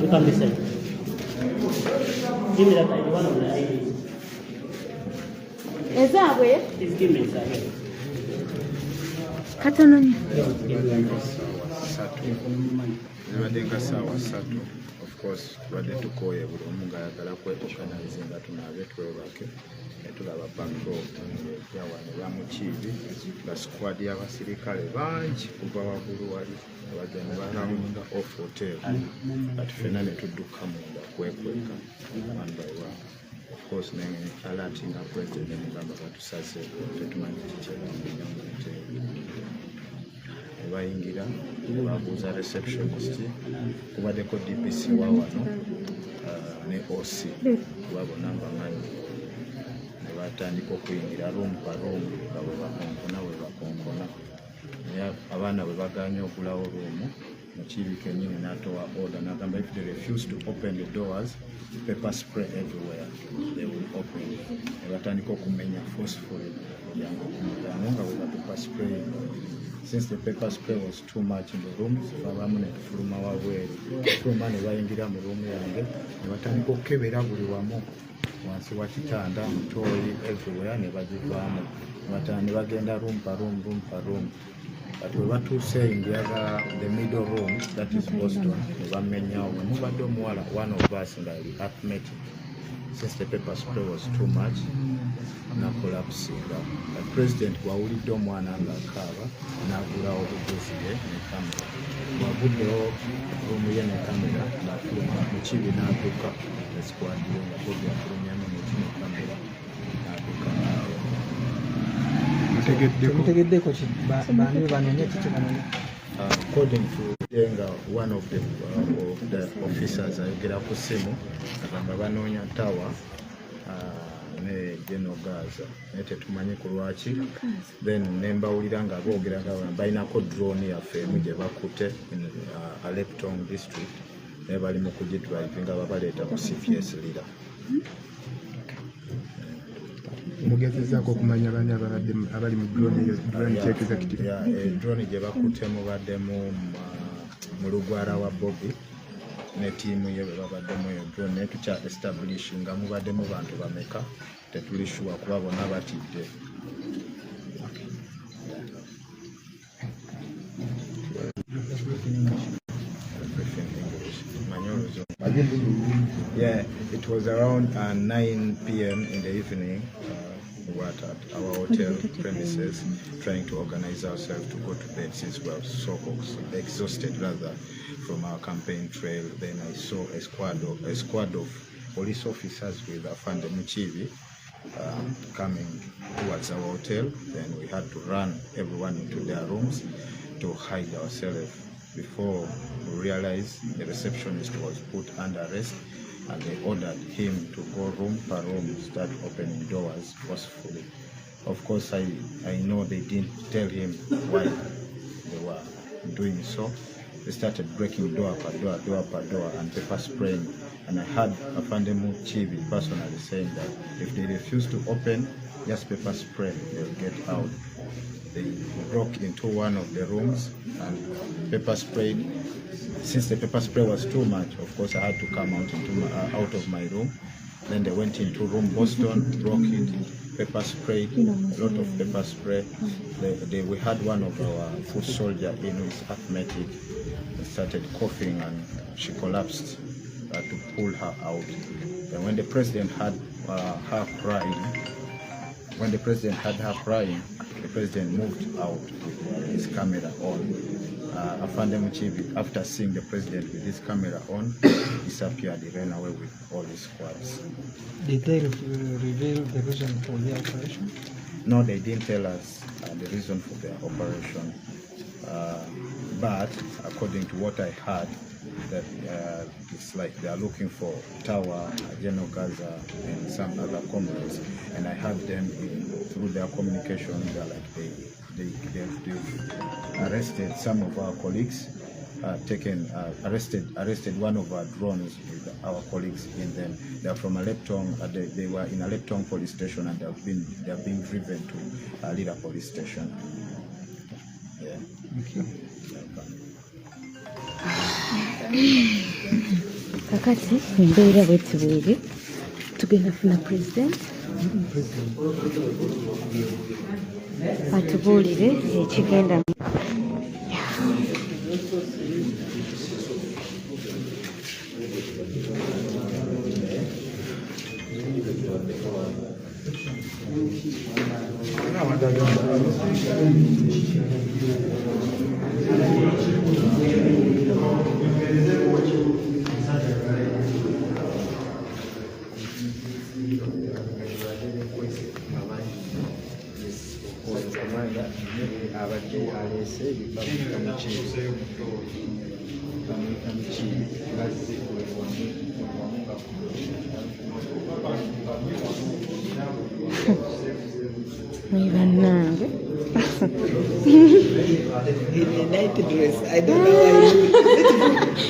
You can be said. Give me that ID, one of the IDs. Is that way? Please give me that ID. Katono. Nabadde nga ssaawa 3 of course tubadde tukooye buli omu ng'ayagala kwetukanayiza nga tunaabe twebake ne tulaba patrol yawa ne bamukiibi nga squad y'abasirikale bangi kuva waggulu wali abadde ne barawunda off hotel kati ffenna ne tudduka munda kwekweka one by one. Of course ne alati nga president mugamba batusase tetumanyi kikyebamuyamute bayingira babuuza receptionist kubaddeko DPC wa wano ne OC kuba bonna mbamanyi ne batandika okuyingira room pa room nga bwe bakonkona naye abaana bwe baganya okulawo room mukiibi kennyini n'atowa order n'agamba if they refuse to open the doors pepper spray everywhere they will open ne batandika okumenya forcefully yangu kumulyango nga bwe bapepper spray. Since the pepper spray was too much in the room, abamu ne tufuluma wabweru tufuluma ne bayingira mu room yange ne batandika okukebera buli wamu wansi wa kitanda mutooyi everywhere ne bagivaamu ne bagenda room pa room but we batuuse in the middle room that is Boston ne bamenyawo ne mubadde omuwala one of us nga yali arithmetic. Since the pepper spray was too much nakolapsinga president bwawulidde omwana ng'akaaba n'agulawo buguzi ye ne kamera bwaguddewo rumu ye ne kamera ng'afuluma mukibi n'adduka esquadiro nga bobi afulumyamu muki ne kamera n'adduka mutegeddeko ki bani banoonya kiki banoonya according to Denga, one of the officers ayogera ku ssimu agamba banoonya tawa ne General Gaza naye tetumanyi ku lwaki then nembawulira nga boogera nga balinako drone yaffe emu gye bakutte Eyewitnesses District naye bali mu kugidrive nga babaleeta mu CPS Lira. mugezezaako okumanya bani abali mu drone check executive drone gye bakutte mubaddemu mu lugwara wa Bobi ne tiimu ye bwe babaddemu eyo drone naye tukya establish nga mubaddemu bantu bameka tetuli sure kuba bonna batidde. Yeah, it was around 9 p.m. in the evening. We were at our hotel premises trying to organize ourselves to go to bed since we were so exhausted rather from our campaign trail. Then I saw a squad of police officers with Afande Muchibi coming towards our hotel. Then we had to run everyone into their rooms to hide ourselves before we realized the receptionist was put under arrest and they ordered him to go room per room, start opening doors forcefully. Of course, I know they didn't tell him why they were doing so. They started breaking door per door and pepper spraying. And I heard Afande Muchibi personally saying that if they refuse to open, just pepper spray, they'll get out. They broke into one of the rooms and pepper sprayed. Since the pepper spray was too much, of course I had to come out of my room. Then they went into room Boston, broke it, pepper sprayed, a lot of pepper spray. We had one of our foot soldier in who is asthmatic, started coughing and she collapsed. To pull her out. And when the president had her crying, the president moved out with his camera on. Afande Muchibi, after seeing the president with his camera on, disappeared. He ran away with all his squads. Did they reveal the reason for the operation? No, they didn't tell us the reason for the operation. But according to what I heard, that it's like they are looking for Tawa, General Gaza, and some other comrades. And I heard them through their communication. They're like they've arrested some of our colleagues arrested one of our drones with our colleagues in them. They are from Aleptong. They were in Aleptong police station, and they have been driven to Lira police station. Yeah. Thank you. Kakati mbeera bwetubwire tugenda kufuna president atubuulire ekigenda In a night dress, I don't know why.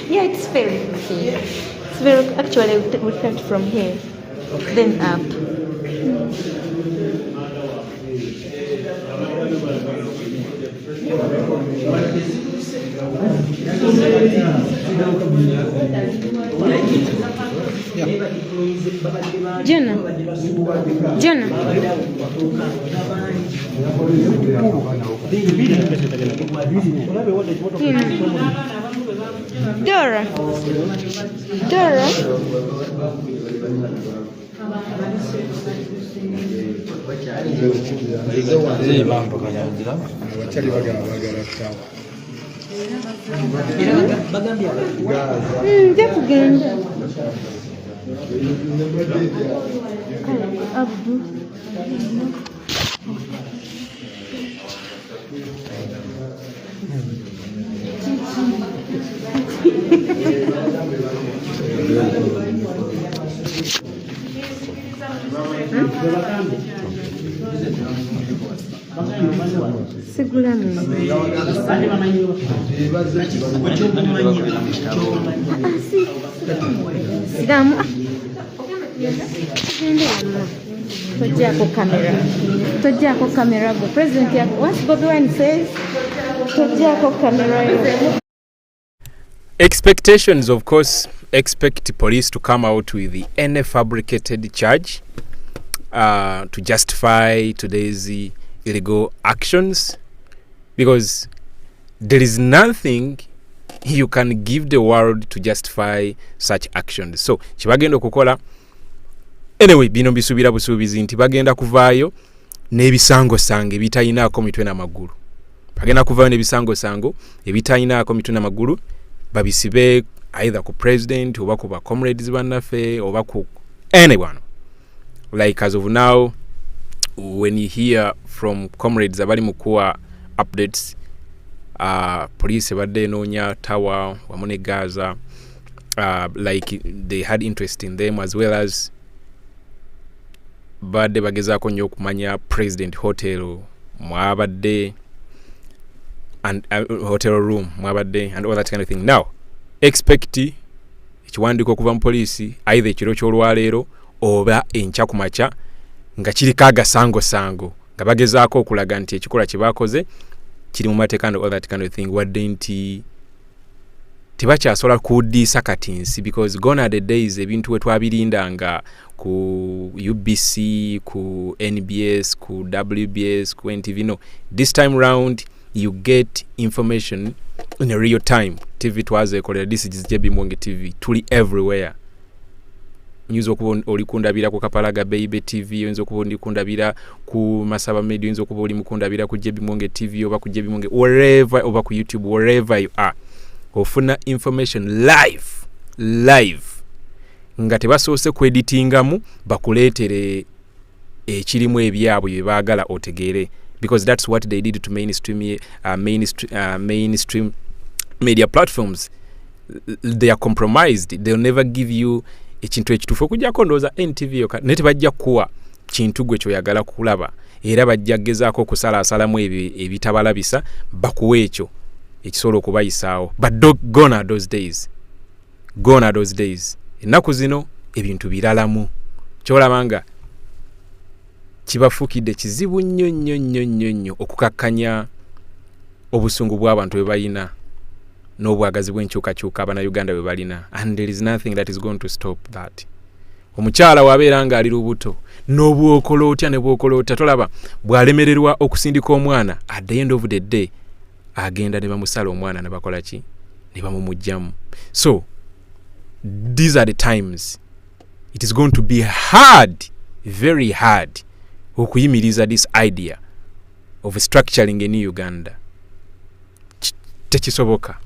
Yeah, it's very okay. It's very actually we start from here, then up. Jenna. Dora. Nja kugenda. Abdu. Tojako camera. President, once Bobi Wine says, tojako camera. Expectations, of course, expect police to come out with any fabricated charge to justify today's illegal actions, because there is nothing you can give the world to justify such actions. So kibagenda kukola anyway, bino bisubira busubizi nti bagenda kuvaayo n'ebisango sange ebitayinaako mitwe n'amagulu. Bagenda kuvaayo n'ebisango sango ebitayinaako mitwe n'amagulu, babisibe either ku president oba ku ba comrades bannaffe oba ku anyone. Like as of now, when you hear from comrades abali mukuwa updates, police badde noonya Tower wamu ne Gaza, like they had interest in them, as well as badde bagezaako nnyo okumanya president hotel mwabadde and hotel room mwabadde and all that kind of thing. Now expect ekiwandiiko okuva mu poliisi either ekiro ky'olwaleero oba enkya ku makya nga kiriko agasango nga bagezaako okulaga nti ekikola kye baakoze kiri mu mateeka and all that kind of thing, wadde nti tebakyasobola kuddiisa kati nsi, because gone are the days ebintu we twabirindanga ku UBC, ku NBS, ku WBS, ku NTV. No, this time round you get information in a real time. TV twaze kolera, this is Bobiwine TV, tuli everywhere. Nyuzo kubo olikundabira ku Kapalaga Baby TV, yonzo kubo ndikundabira ku Masaba Media, yonzo kubo olimukundabira ku Bobiwine TV oba ku Bobiwine, wherever, oba ku YouTube, wherever you are. Ofuna information live nga tebasoose ku editingamu bakuleetere ekirimu ebyabwe bye baagala otegeere, because that's what they did to mainstream media platforms. They are compromised. They'll never give you ekintu ekituufu okujjako ndowooza NTV yoka naye tebajja kuwa kintu gwe kyoyagala kulaba, era bajja gezaako okusalaasalamu ebitabalabisa bakuwa ekyo ekisobola okubayisaawo, but gone are those days. Ennaku zino ebintu biralamu, kyolaba nga kibafuukidde kizibu nnyo okukakkanya obusungu bw'abantu bwe balina n'obwagazi bw'enkyukakyuka Abannayuganda bwe balina, and there is nothing that is going to stop that. Omukyala wabeera nga ali lubuto n'obwokola otya ne bwokola otya, tolaba bw'alemererwa okusindika omwana, at the end of the day agenda ne bamusala omwana ne bakola ki, ne bamumugjamu. So these are the times it is going to be hard, very hard, okuyimiriza this idea of structuring a new Uganda. Tekisoboka.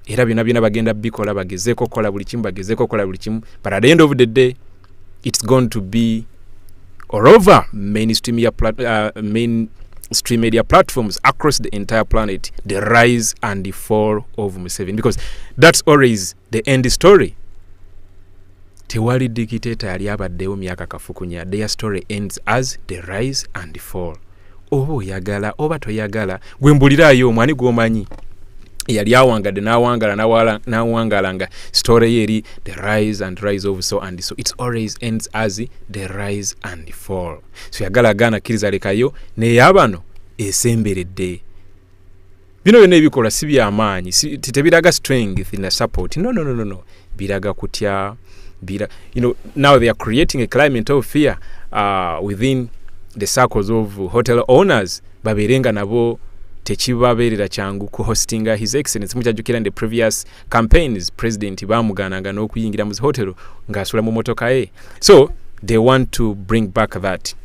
Era byonna bagenda bikola, bagezeeko kola buli kimu, but at the end of the day it's going to be all over mainstream media platforms across the entire planet, the rise and the fall of Museveni, because that's always the end story. Tewali dictator yali abaddewo myaka kafukunya. Their story ends as the rise and the fall. Oba oyagala oba toyagala, gwe mbulirayo omwani gwomanyi yali awangadde n'awangalanga story yeri the rise and rise of so and so. It always ends as the rise and the fall. So yagala gana kiriza lekayo neyabano esemberedde. Bino byonna ebikola si by'amaanyi, tebiraga strength in the support. No. Biraga kutya. Now they are creating a climate of fear within the circles of hotel owners. Baberenga nabo tekibabeerera kyangu ku hostinga His Excellency. Mukyajjukira in the previous campaigns president bamugananga n'okuyingira mu hotel ng'asula mu motoka ye. So they want to bring back that.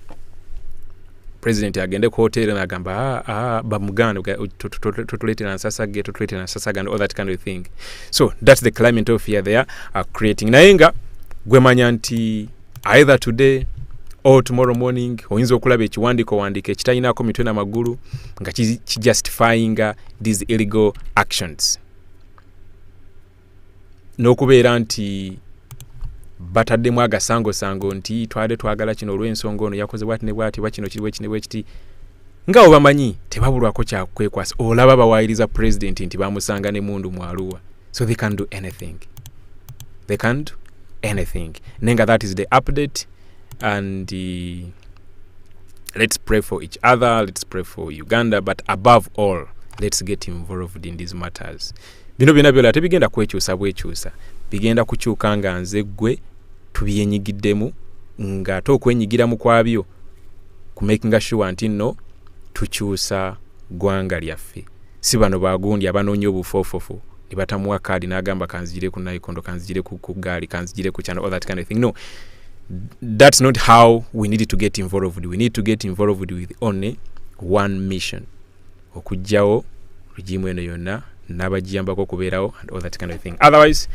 President agende ku hotel n'agamba bamugana tutuletera nsasaga and all that kind of thing. So that's the climate of fear they are creating. Naye nga gwemanya nti either today or tomorrow morning oyinza okulaba ekiwandiiko ekitayinaako mitwe n'amagulu nga kijustifying these illegal actions, n'okubeera nti bataddemu agasango nti twagala kino olw'ensonga ono yakoze bwati ne bwati bakino kiri bwekiti, nga obamanyi tebabulwako kyakwekwasa. Olaba bawaayiriza president nti bamusanga ne mundu mu Arua, so they can do anything. Nenga that is the update, and let's pray for each other, let's pray for Uganda, but above all let's get involved in these matters. Bino byonna byola tebigenda kwekyusa bwekyusa, bigenda kukyuka nga nze gwe tubyenyigiddemu, nga ate okwenyigiramu kwabyo ku making sure nti no tukyusa gwanga lyaffe. Si bano bagundi abanoonya obufoofofu ne batamuwa kaadi n'agamba kanzigire ku nayikondo, kanzigire ku gaali, kanzigire ku channel, all that kind of thing. No, that's not how we need to get involved. We need to get involved with only one mission, okujjawo regime eno yonna n'abagiyambako okubeerawo and all that kind of thing. Otherwise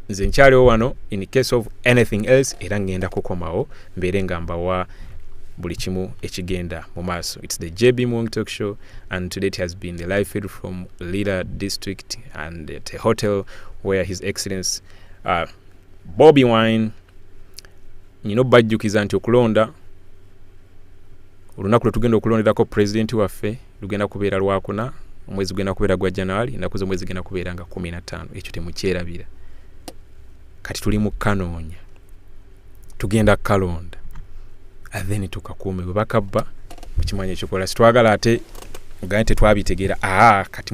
nze nkyaliwo wano in case of anything else, era ngenda kukomawo mbeere nga mbawa buli kimu ekigenda mu maaso. It's the JB Muwonge Talk Show, and today it has been the live feed from Lira District and at a hotel where His Excellency Bobi Wine bajjukiza nti okulonda olunaku lwe tugenda okulonderako president waffe lugenda kubeera lwakuna, omwezi gugenda kubeera gwa January, ennaku z'omwezi genda kubeera nga 15. Ekyo temukyerabira. Kati tuli mu kanoonya, tugenda kalonda, then tukakuume bwe bakabba mukimanya ekikola. Situwagala ate mugaye tetwabitegeera kati